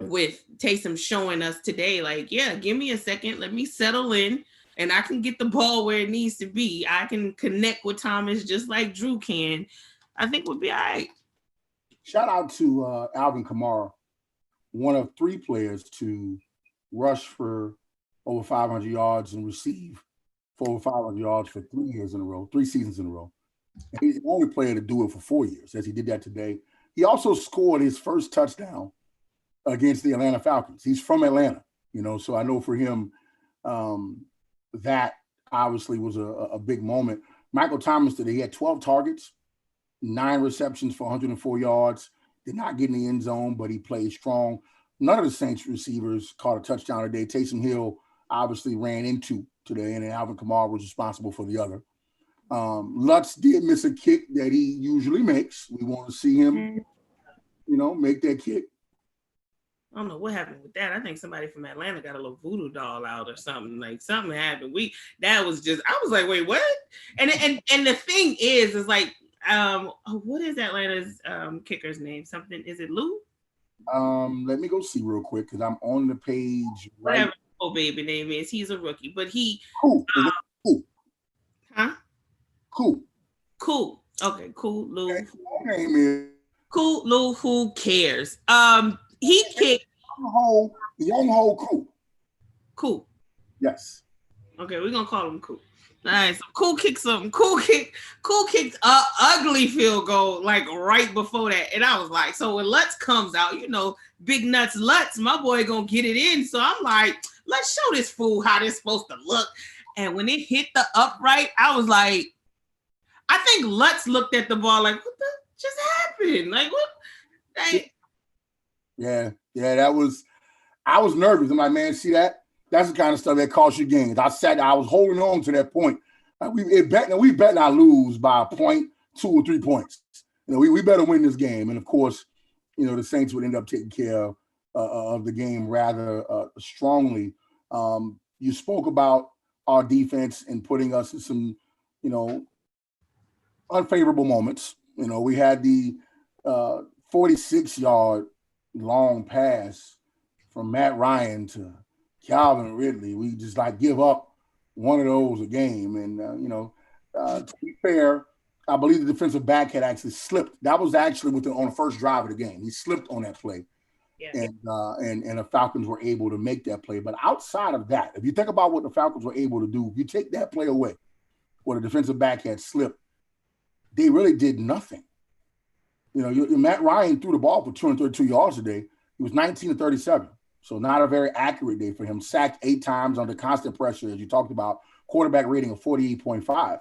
with Taysom showing us today, like, yeah, give me a second, let me settle in, and I can get the ball where it needs to be. I can connect with Thomas just like Drew can. I think we'll be all right. Shout out to Alvin Kamara, one of three players to rush for over 500 yards and receive for over 500 yards for 3 seasons in a row. And he's the only player to do it for 4 years, as he did that today. He also scored his first touchdown against the Atlanta Falcons. He's from Atlanta, so I know for him that obviously was a big moment. Michael Thomas today, he had 12 targets, 9 receptions for 104 yards, did not get in the end zone, but he played strong. None of the Saints receivers caught a touchdown today. Taysom Hill obviously ran into today, and then Alvin Kamara was responsible for the other. Lutz did miss a kick that he usually makes. We want to see him, make that kick. I don't know what happened with that. I think somebody from Atlanta got a little voodoo doll out or something. Like something happened. I was like, wait, what? And the thing is like, what is Atlanta's kicker's name? Something, is it Lou? Let me go see real quick because I'm on the page. Whatever baby name is, he's a rookie, but he cool. Huh? Cool. Okay, cool. Lou. Okay. My name is Cool. Lou. Who cares? He kicked young hole. Cool. Yes. Okay, we're gonna call him Cool. All right, so Cool kicked something. Cool kicked a ugly field goal like right before that, and I was like, so when Lutz comes out, Big Nuts Lutz, my boy gonna get it in. So I'm like, let's show this fool how this supposed to look. And when it hit the upright, I was like, I think Lutz looked at the ball like, what the just happened? Like, what? Like, yeah, I was nervous. I'm like, man, see that? That's the kind of stuff that costs you games. I was holding on to that point. We bet not lose by a point, 2 or 3 points. We better win this game. And of course, the Saints would end up taking care of the game rather strongly. You spoke about our defense and putting us in some, unfavorable moments. We had the 46-yard long pass from Matt Ryan to Calvin Ridley. We just give up one of those a game. And, to be fair, I believe the defensive back had actually slipped. That was actually on the first drive of the game. He slipped on that play. Yeah. And the Falcons were able to make that play. But outside of that, if you think about what the Falcons were able to do, if you take that play away where the defensive back had slipped, they really did nothing. Matt Ryan threw the ball for 232 yards today. He was 19 to 37. So not a very accurate day for him. Sacked 8 times under constant pressure, as you talked about, quarterback rating of 48.5.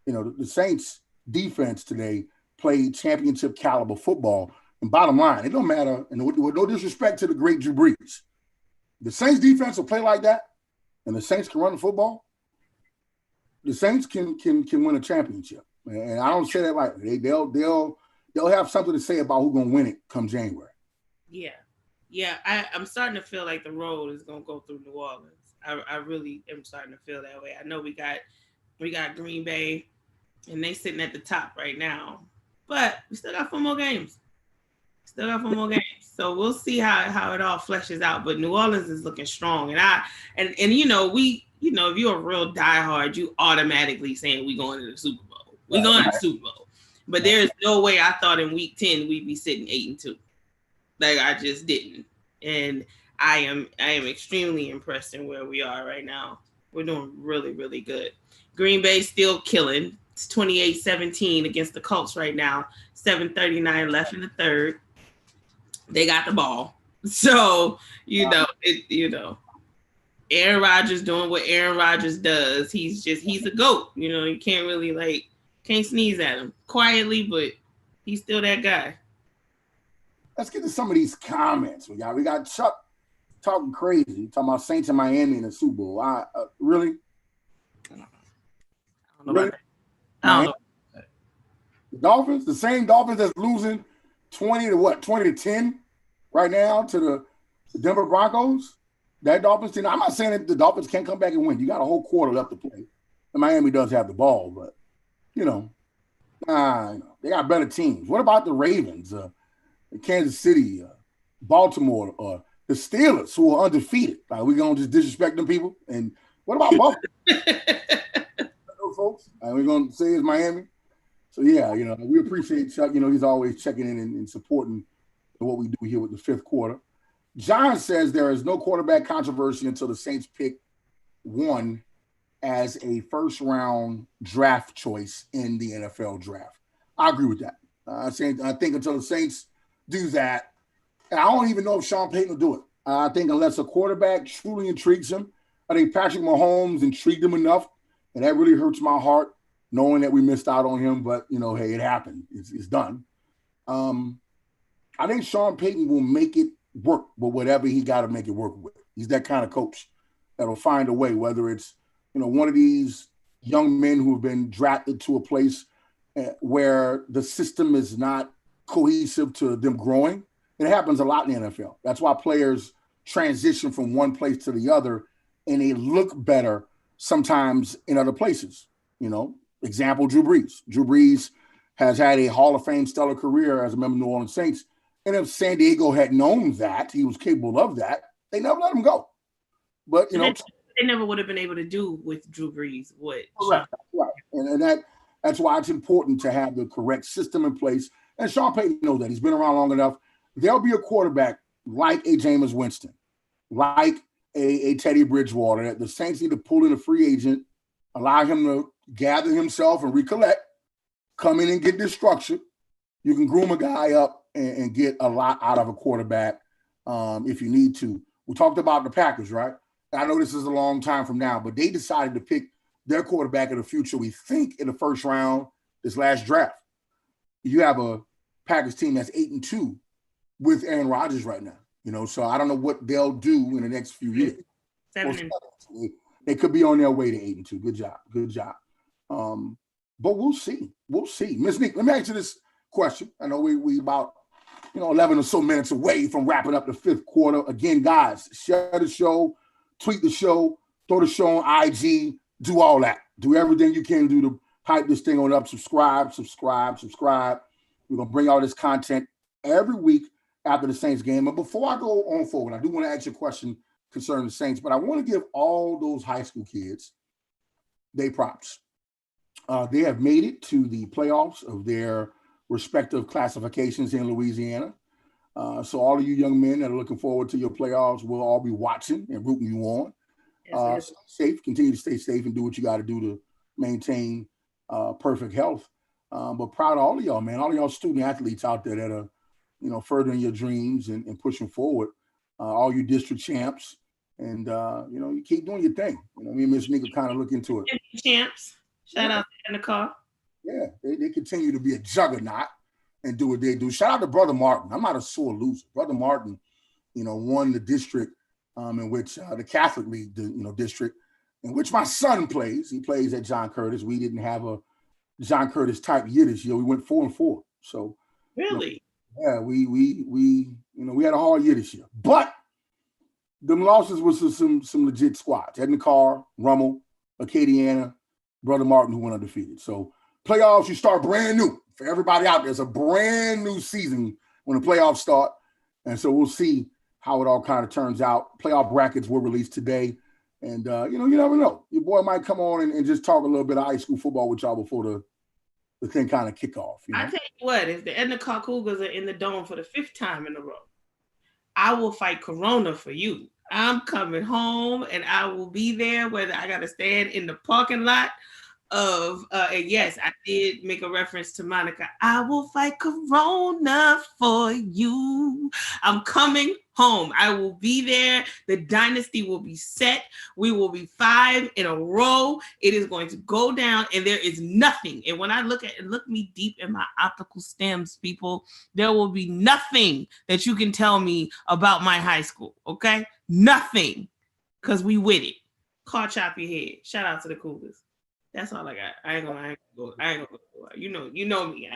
The Saints defense today played championship caliber football. And bottom line, it don't matter, and with no disrespect to the great Drew Brees, the Saints defense will play like that, and the Saints can run the football. The Saints can win a championship. And I don't say that lightly. They'll have something to say about who's going to win it come January. Yeah. I'm starting to feel like the road is going to go through New Orleans. I really am starting to feel that way. I know we got Green Bay, and they sitting at the top right now, but we still got 4 more games. So we'll see how it all fleshes out. But New Orleans is looking strong, and if you're a real diehard, you automatically saying we going to the Super Bowl. We're going to the Super Bowl. But there's no way I thought in week 10 we'd be sitting 8-2. Like, I just didn't. And I am extremely impressed in where we are right now. We're doing really, really good. Green Bay still killing. It's 28-17 against the Colts right now. 7:39 left in the third. They got the ball. So, Aaron Rodgers doing what Aaron Rodgers does. He's a GOAT. You can't really can't sneeze at him quietly, but he's still that guy. Let's get to some of these comments. We got Chuck talking crazy, talking about Saints in Miami in the Super Bowl. Really? I don't know. The Dolphins, the same Dolphins that's losing 20 to 10 right now to the Denver Broncos. That Dolphins team. I'm not saying that the Dolphins can't come back and win. You got a whole quarter left to play. And Miami does have the ball, but they got better teams. What about the Ravens, Kansas City, Baltimore, or the Steelers, who are undefeated? Like, we gonna just disrespect them people? And what about Buffalo? Those folks, we're gonna say it's Miami. So yeah, we appreciate Chuck. He's always checking in and supporting what we do here with the fifth quarter. John says there is no quarterback controversy until the Saints pick one as a first-round draft choice in the NFL draft. I agree with that. I think until the Saints do that, and I don't even know if Sean Payton will do it. I think unless a quarterback truly intrigues him, I think Patrick Mahomes intrigued him enough, and that really hurts my heart knowing that we missed out on him. But, hey, it happened. It's done. I think Sean Payton will make it work with whatever he got to make it work with. He's that kind of coach that'll find a way, whether it's one of these young men who have been drafted to a place where the system is not cohesive to them growing. It happens a lot in the NFL. That's why players transition from one place to the other, and they look better sometimes in other places. Example, Drew Brees. Drew Brees has had a Hall of Fame stellar career as a member of the New Orleans Saints. And if San Diego had known that he was capable of that, they never let him go. But, they never would have been able to do with Drew Brees. Right. And that's why it's important to have the correct system in place. And Sean Payton knows that. He's been around long enough. There'll be a quarterback like a Jameis Winston, like a Teddy Bridgewater, that the Saints need to pull in a free agent, allow him to gather himself and recollect, come in and get this structure. You can groom a guy up and get a lot out of a quarterback if you need to. We talked about the Packers, right? I know this is a long time from now, but they decided to pick their quarterback of the future, we think, in the first round this last draft. You have a Packers team that's 8-2 with Aaron Rodgers right now. So I don't know what they'll do in the next few years. 7-2. They could be on their way to 8-2. Good job. But we'll see. Ms. Neek, let me ask you this question. I know we about 11 or so minutes away from wrapping up the fifth quarter. Again, guys, share the show, tweet the show, throw the show on IG, do all that. Do everything you can do to hype this thing on up. Subscribe. We're going to bring all this content every week after the Saints game. But before I go on forward, I do want to ask you a question concerning the Saints, but I want to give all those high school kids their props. They have made it to the playoffs of their respective classifications in Louisiana. So all of you young men that are looking forward to your playoffs, we'll all be watching and rooting you on. Yes. Stay safe, continue to stay safe and do what you got to do to maintain perfect health. But proud of all of y'all, man, all of y'all student athletes out there that are, furthering your dreams and pushing forward. All you district champs, and you keep doing your thing. Me and Miss Nika kind of look into it. Champs, shout out in the car. Yeah, they continue to be a juggernaut and do what they do. Shout out to Brother Martin. I'm not a sore loser. Brother Martin, won the district in which the Catholic League, district in which my son plays. He plays at John Curtis. We didn't have a John Curtis type year this year. We went 4-4. So really, yeah, we had a hard year this year. But them losses was some legit squads. Edna Carr, Rummel, Acadiana, Brother Martin, who went undefeated. So playoffs, you start brand new. For everybody out there, it's a brand new season when the playoffs start. And so we'll see how it all kind of turns out. Playoff brackets were released today. And, you never know. Your boy might come on and just talk a little bit of high school football with y'all before the thing kind of kick off. I tell you what, if the Edna Carr Cougars are in the dome for the 5th time in a row, I will fight Corona for you. I'm coming home and I will be there, whether I got to stand in the parking lot of, and yes, I did make a reference to Monica. I will fight Corona for you. I'm coming home. I will be there. The dynasty will be set. We will be 5 in a row. It is going to go down, and there is nothing. And when I look me deep in my optical stems, people, there will be nothing that you can tell me about my high school. Okay, nothing, because we with it. Car chop your head. Shout out to the Cougars. That's all I got. I ain't gonna go. You know me.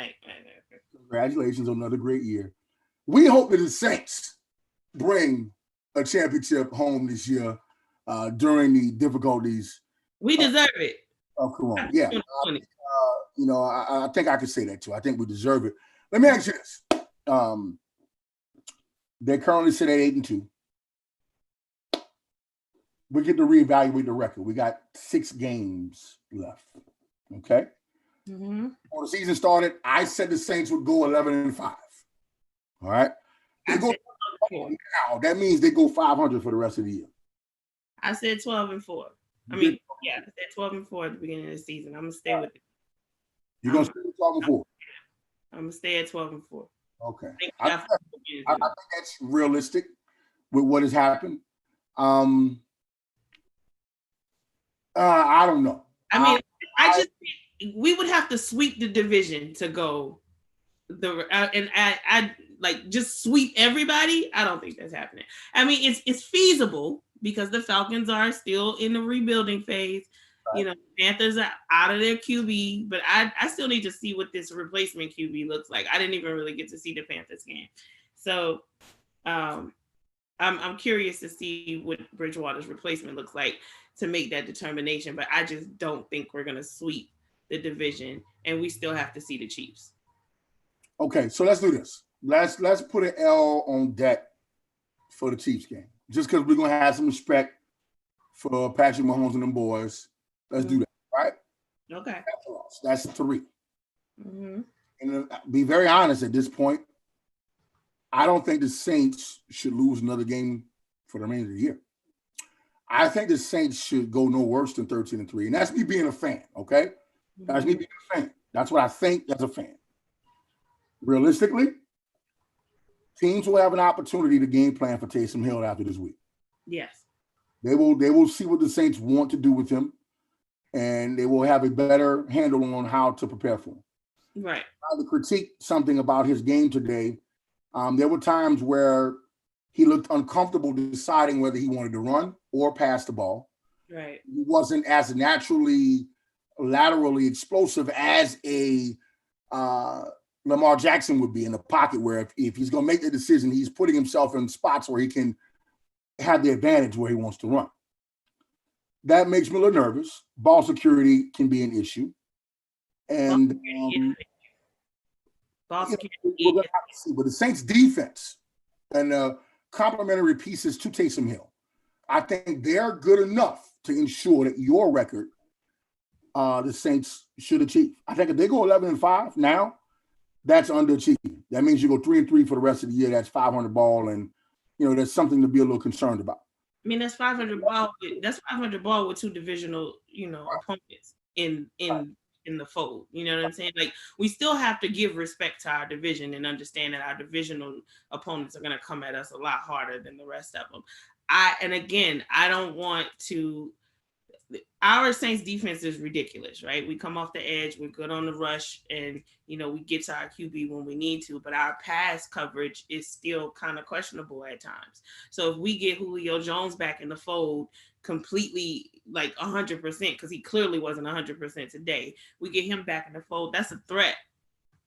Congratulations on another great year. We hope that the Saints bring a championship home this year during the difficulties. We deserve it. Of Corona. Yeah. I think I could say that too. I think we deserve it. Let me ask you this. They currently sit at 8-2. We get to reevaluate the record. We got 6 games left. Okay. Mm-hmm. When the season started, I said the Saints would go 11-5. All right. They go now. That means they go 500 for the rest of the year. I said 12-4. I mean, yeah, I said 12-4 at the beginning of the season. I'm gonna stay with it. You're gonna stay with 12-4. I'm gonna stay at 12-4. Okay. I think that's realistic with what has happened. I don't know. I mean, I just think we would have to sweep the division to go I like just sweep everybody. I don't think that's happening. I mean, it's feasible because the Falcons are still in the rebuilding phase. Right. Panthers are out of their QB, but I still need to see what this replacement QB looks like. I didn't even really get to see the Panthers game, so I'm curious to see what Bridgewater's replacement looks like to make that determination. But I just don't think we're gonna sweep the division, and we still have to see the Chiefs. Okay, so let's do this. Let's put an L on deck for the Chiefs game, just because we're gonna have some respect for Patrick Mahomes and them boys. Let's do that, right? Okay. That's a loss. That's 3. Mm-hmm. And be very honest at this point, I don't think the Saints should lose another game for the remainder of the year. I think the Saints should go no worse than 13-3. And that's me being a fan, okay? That's me being a fan. That's what I think as a fan. Realistically, teams will have an opportunity to game plan for Taysom Hill after this week. Yes. They will see what the Saints want to do with him, and they will have a better handle on how to prepare for him. Right. To critique something about his game today, there were times where he looked uncomfortable deciding whether he wanted to run or pass the ball. Right. He wasn't as naturally laterally explosive as a Lamar Jackson would be in the pocket, where if he's going to make the decision, he's putting himself in spots where he can have the advantage where he wants to run. That makes me a little nervous. Ball security can be an issue. And ball security. We're going to have to see. But the Saints defense and complementary pieces to Taysom Hill, I think they're good enough to ensure that your record the Saints should achieve. I think if they go 11-5 now, that's underachieving. That means you go 3-3 for the rest of the year. That's 500 ball, and that's something to be a little concerned about. I mean, that's 500 ball. That's 500 ball with two divisional, opponents in the fold. You know what I'm saying? Like, we still have to give respect to our division and understand that our divisional opponents are going to come at us a lot harder than the rest of them. I don't want to. Our Saints defense is ridiculous, right? We come off the edge, we're good on the rush, and we get to our QB when we need to, but our pass coverage is still kind of questionable at times. So if we get Julio Jones back in the fold completely, like 100%, because he clearly wasn't 100% today, we get him back in the fold, that's a threat.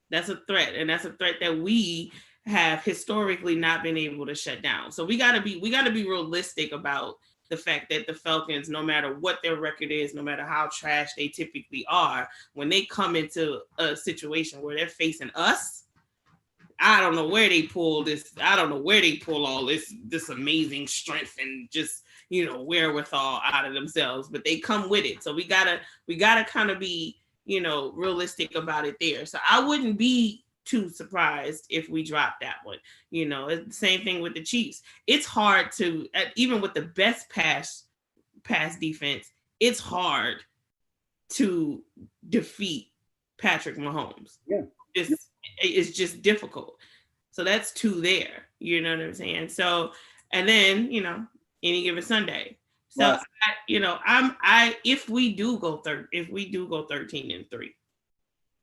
That's a threat, and that's a threat that we have historically not been able to shut down. So we gotta be realistic about the fact that the Falcons, no matter what their record is, no matter how trash they typically are, when they come into a situation where they're facing us, I don't know where they pull this. I don't know where they pull all this amazing strength and just, wherewithal out of themselves, but they come with it. So we gotta kind of be, realistic about it there. So I wouldn't be too surprised if we drop that one. It's the same thing with the Chiefs. It's hard to, even with the best pass defense, it's hard to defeat Patrick Mahomes. Yeah. It's just difficult. So that's two there. You know what I'm saying? So, and then, any given Sunday. So, right. If we do go 13-3,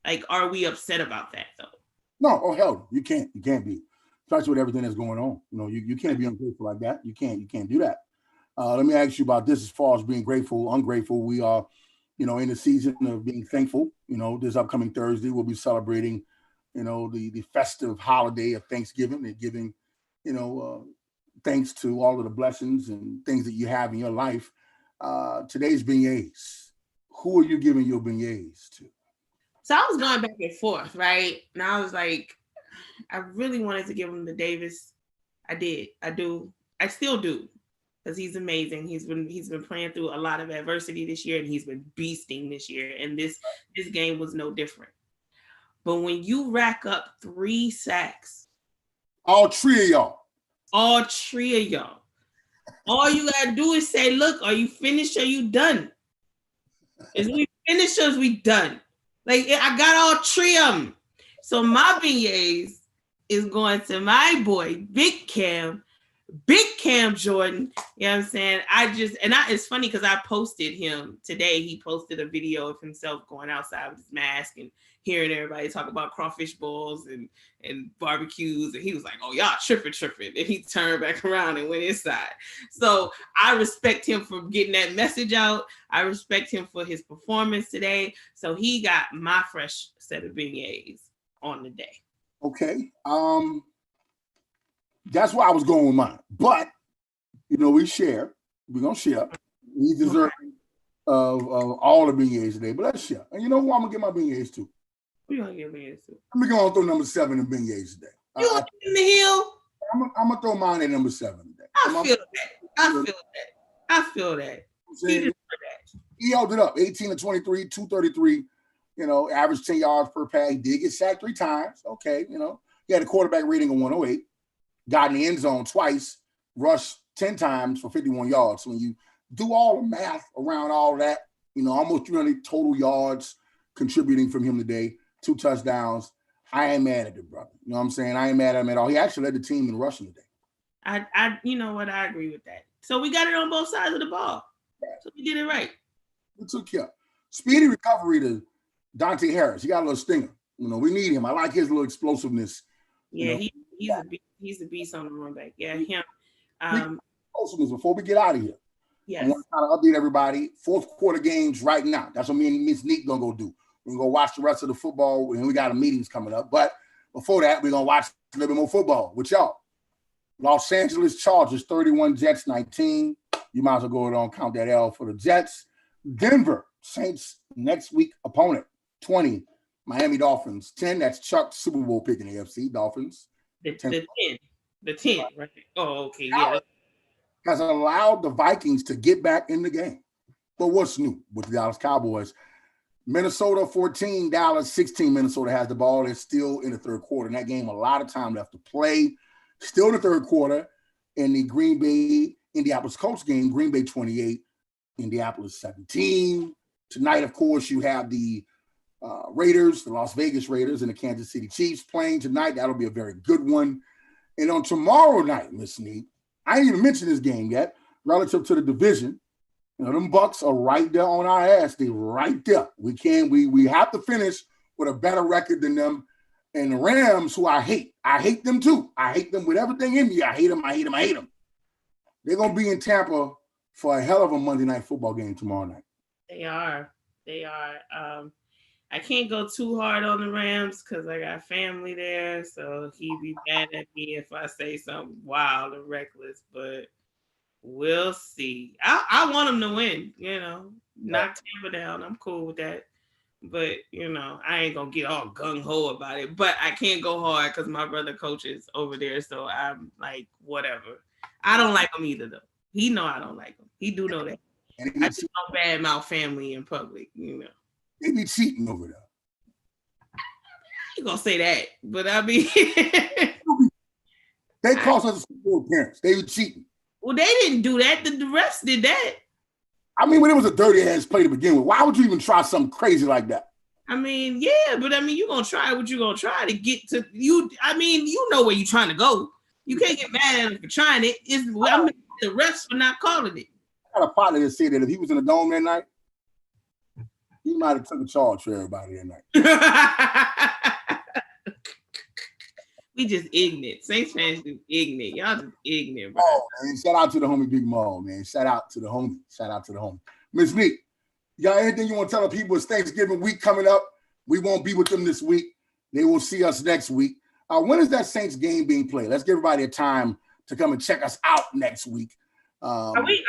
like, are we upset about that though? No, oh hell, you can't be, especially with everything that's going on. You can't be ungrateful like that. You can't do that. Let me ask you about this. As far as being grateful, ungrateful, we are, in the season of being thankful. This upcoming Thursday we'll be celebrating, the festive holiday of Thanksgiving and giving, thanks to all of the blessings and things that you have in your life. Today's beignets. Who are you giving your beignets to? So I was going back and forth, right? And I was like, I really wanted to give him to Davis. I did. I do. I still do, because he's amazing. He's been playing through a lot of adversity this year, and he's been beasting this year. And this game was no different. But when you rack up 3 sacks, all three of y'all, all you gotta do is say, "Look, are you finished? Or are you done? Is we finished or is we done?" Like, I got all 3 of them. So my beignets is going to my boy, Big Cam Jordan. You know what I'm saying? It's funny because I posted him today. He posted a video of himself going outside with his mask and hearing everybody talk about crawfish balls and barbecues. And he was like, "Oh, y'all tripping." And he turned back around and went inside. So I respect him for getting that message out. I respect him for his performance today. So he got my fresh set of beignets on the day. Okay. That's where I was going with mine. But, we share. We're going to share. We deserve of all the beignets today. But let's share. And you know who I'm going to get my beignets to? Who you going to get beignets to? I'm going to throw number 7 in beignets today. You want in the hill? I'm going to throw mine at number 7 today. I feel that. He held it up, 18-23, 233, average 10 yards per pass. He did get sacked 3 times. Okay, he had a quarterback rating of 108, got in the end zone twice, rushed 10 times for 51 yards. So when you do all the math around all that, almost 300 total yards contributing from him today, 2 touchdowns. I ain't mad at the brother. You know what I'm saying? I ain't mad at him at all. He actually led the team in rushing today. I you know what? I agree with that. So we got it on both sides of the ball. So we did it right. We took care. Speedy recovery to Dante Harris. He got a little stinger. We need him. I like his little explosiveness. Yeah, he's a beast on the run back. Yeah, him. Explosiveness before we get out of here. Yes. I want to kind of update everybody. Fourth quarter games right now. That's what me and Miss Neat gonna go do. We're gonna go watch the rest of the football, and we got meetings coming up. But before that, we're gonna watch a little bit more football with y'all. Los Angeles Chargers 31, Jets 19. You might as well go ahead and count that L for the Jets. Denver Saints next week opponent 20. Miami Dolphins 10. That's Chuck Super Bowl pick in the AFC. Dolphins. The 10, right? Oh, okay, yeah. Has allowed the Vikings to get back in the game. But what's new with the Dallas Cowboys? Minnesota 14, Dallas 16. Minnesota has the ball. It's still in the third quarter. In that game, a lot of time left to play. Still in the third quarter. In the Green Bay, Indianapolis Colts game, Green Bay 28, Indianapolis 17. Tonight, of course, you have the Raiders, the Las Vegas Raiders, and the Kansas City Chiefs playing tonight. That'll be a very good one. And on tomorrow night, Miss Neat, I ain't even mentioned this game yet, relative to the division. Them Bucks are right there on our ass. They right there. We have to finish with a better record than them. And the Rams, who I hate them too. I hate them with everything in me. I hate them. They're going to be in Tampa for a hell of a Monday Night Football game tomorrow night. They are. I can't go too hard on the Rams because I got family there. So he'd be mad at me if I say something wild and reckless. But we'll see. I want them to win, knock Tampa down. I'm cool with that. But, I ain't going to get all gung-ho about it. But I can't go hard because my brother coaches over there. So I'm like, whatever. I don't like him either, though. He know I don't like him. He do know that. I just don't badmouth family in public, They be cheating over there. You gonna say that, but I mean, they cost us a Super Bowl appearance. They were cheating. Well, they didn't do that. The refs did that. I mean, when it was a dirty ass play to begin with, why would you even try something crazy like that? I mean, yeah, but I mean, you're gonna try what you're gonna try to get to you. I mean, you know where you're trying to go. You can't get mad at them for trying it. The refs for not calling it. I got a partner that said that if he was in the dome that night, he might have took a charge for everybody that night. We just ignorant. Saints fans just ignorant. Y'all just ignorant, bro. Oh, man. Shout out to the homie Big Maul, man. Shout out to the homie. Miss Neat, you got anything you want to tell the people? It's Thanksgiving week coming up. We won't be with them this week. They will see us next week. When is that Saints game being played? Let's give everybody a time to come and check us out next week. Are we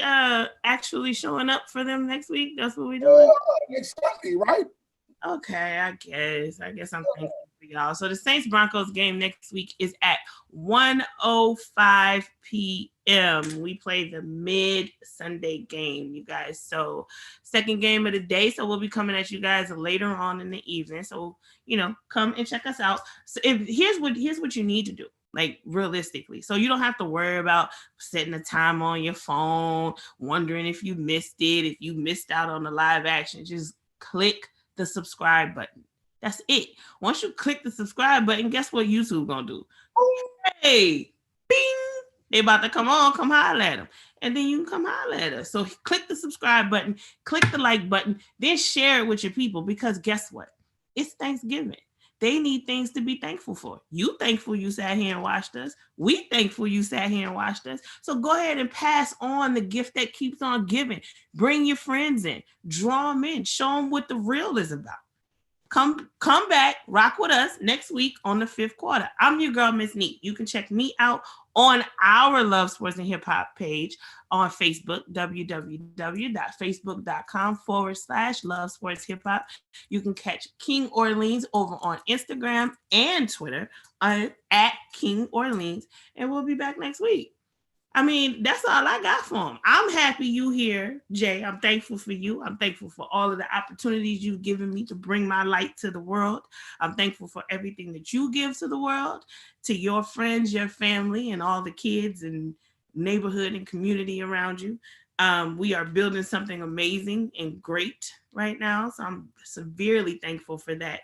actually showing up for them next week? That's what we're doing. Next Sunday, right? Okay, I guess I'm thankful for y'all. So the Saints Broncos game next week is at 1:05 p.m. We play the mid-Sunday game, you guys. So second game of the day. So we'll be coming at you guys later on in the evening. So come and check us out. So here's what you need to do. Like realistically. So you don't have to worry about setting a time on your phone, wondering if you missed it, if you missed out on the live action. Just click the subscribe button. That's it. Once you click the subscribe button, guess what YouTube gonna do? Hey, bing! They about to come holler at them. And then you can come holler at us. So click the subscribe button, click the like button, then share it with your people because guess what? It's Thanksgiving. They need things to be thankful for. You thankful you sat here and watched us. We thankful you sat here and watched us. So go ahead and pass on the gift that keeps on giving. Bring your friends in. Draw them in. Show them what the real is about. Come back, rock with us next week on the fifth quarter. I'm your girl, Miss Neat. You can check me out on our Love Sports and Hip Hop page on Facebook, www.facebook.com/Love Sports Hip Hop. You can catch King Orleans over on Instagram and Twitter at King Orleans. And we'll be back next week. I mean, that's all I got for him. I'm happy you here, Jay. I'm thankful for you. I'm thankful for all of the opportunities you've given me to bring my light to the world. I'm thankful for everything that you give to the world, to your friends, your family, and all the kids and neighborhood and community around you. We are building something amazing and great right now. So I'm severely thankful for that.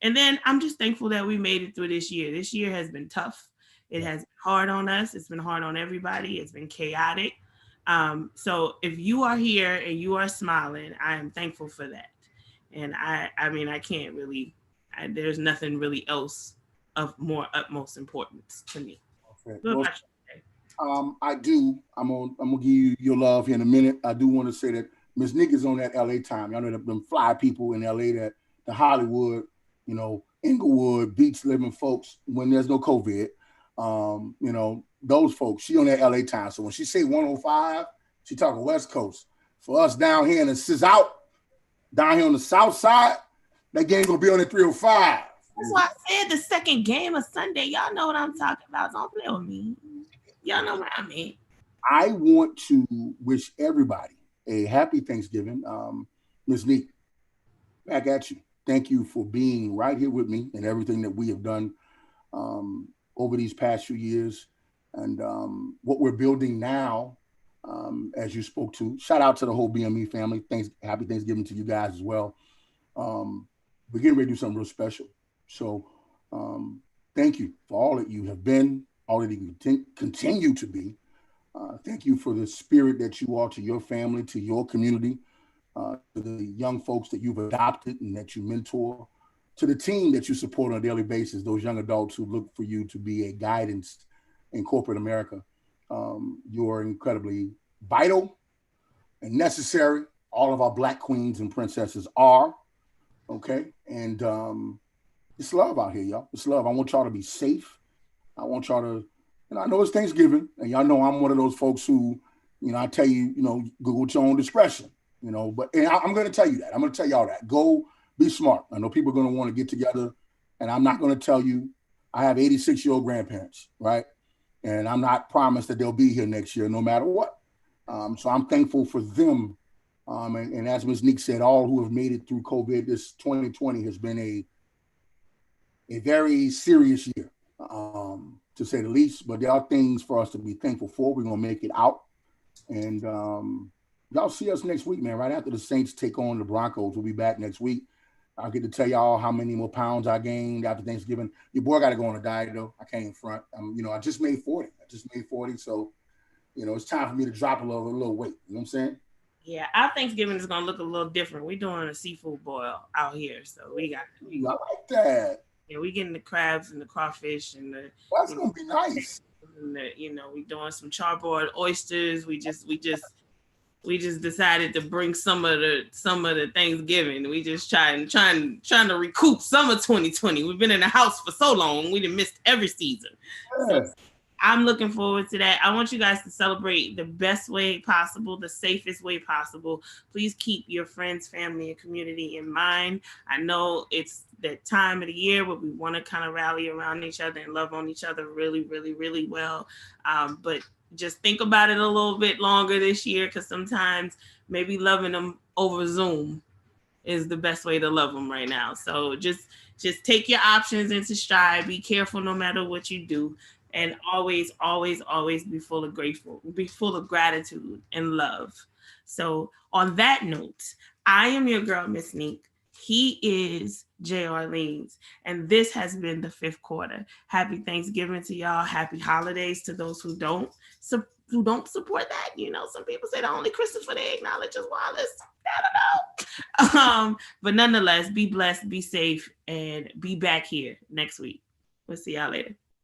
And then I'm just thankful that we made it through this year. This year has been tough. It has been hard on us. It's been hard on everybody. It's been chaotic. So if you are here and you are smiling, I am thankful for that. And I mean, I can't really, there's nothing really else of more utmost importance to me. Okay. Well, I do. I'm gonna give you your love here in a minute. I do want to say that Miss Nick is on that LA time. Y'all know them fly people in LA, that the Hollywood, Inglewood, beach living folks when there's no COVID. Those folks. She on that LA time. So when she say 105, she talking West Coast. For us down here in the out, down here on the South Side, that game gonna be on at 305. That's why I said the second game of Sunday. Y'all know what I'm talking about. Don't play with me. Y'all know what I mean. I want to wish everybody a happy Thanksgiving. Ms. Neek, back at you. Thank you for being right here with me and everything that we have done over these past few years, and what we're building now, as you spoke to. Shout out to the whole BME family. Happy Thanksgiving to you guys as well. We're getting ready to do something real special. So thank you for all that you have been, all that you continue to be. Thank you for the spirit that you are to your family, to your community, to the young folks that you've adopted and that you mentor, to the team that you support on a daily basis, those young adults who look for you to be a guidance in corporate America. You're incredibly vital and necessary. All of our Black queens and princesses are, okay? And it's love out here, y'all. It's love. I want y'all to be safe. I want y'all to, I know it's Thanksgiving, and y'all know I'm one of those folks who, I tell you, go at your own discretion, but I'm going to tell you that. I'm going to tell y'all that. Go be smart. I know people are going to want to get together, and I'm not going to tell you. I have 86-year-old grandparents, right? And I'm not promised that they'll be here next year no matter what. So I'm thankful for them. And as Ms. Neek said, all who have made it through COVID, this 2020 has been a very serious year, to say the least. But there are things for us to be thankful for. We're going to make it out. And y'all see us next week, man. Right after the Saints take on the Broncos, we'll be back next week. I'll get to tell y'all how many more pounds I gained after Thanksgiving. Your boy got to go on a diet, though. I can't front. I just made 40. So, it's time for me to drop a little weight. You know what I'm saying? Yeah, our Thanksgiving is going to look a little different. We're doing a seafood boil out here. So I like that. Yeah, we getting the crabs and the crawfish and the. Well, that's going to be nice. And we doing some charbroiled oysters. We just decided to bring some of the Thanksgiving. We just trying to recoup some of 2020. We've been in the house for so long. We done missed every season. Yes. So I'm looking forward to that. I want you guys to celebrate the best way possible, the safest way possible. Please keep your friends, family, and community in mind. I know it's that time of the year where we want to kind of rally around each other and love on each other really, really, really well. But just think about it a little bit longer this year, because sometimes maybe loving them over Zoom is the best way to love them right now. So just take your options into stride. Be careful no matter what you do. And always, always, always be full of gratitude and love. So on that note, I am your girl, Miss Neek. He is J.R. Leans. And this has been the 5th quarter. Happy Thanksgiving to y'all. Happy holidays to those who don't support that. Some people say the only Christopher they acknowledge is Wallace. I don't know. But nonetheless, be blessed, be safe, and be back here next week. We'll see y'all later.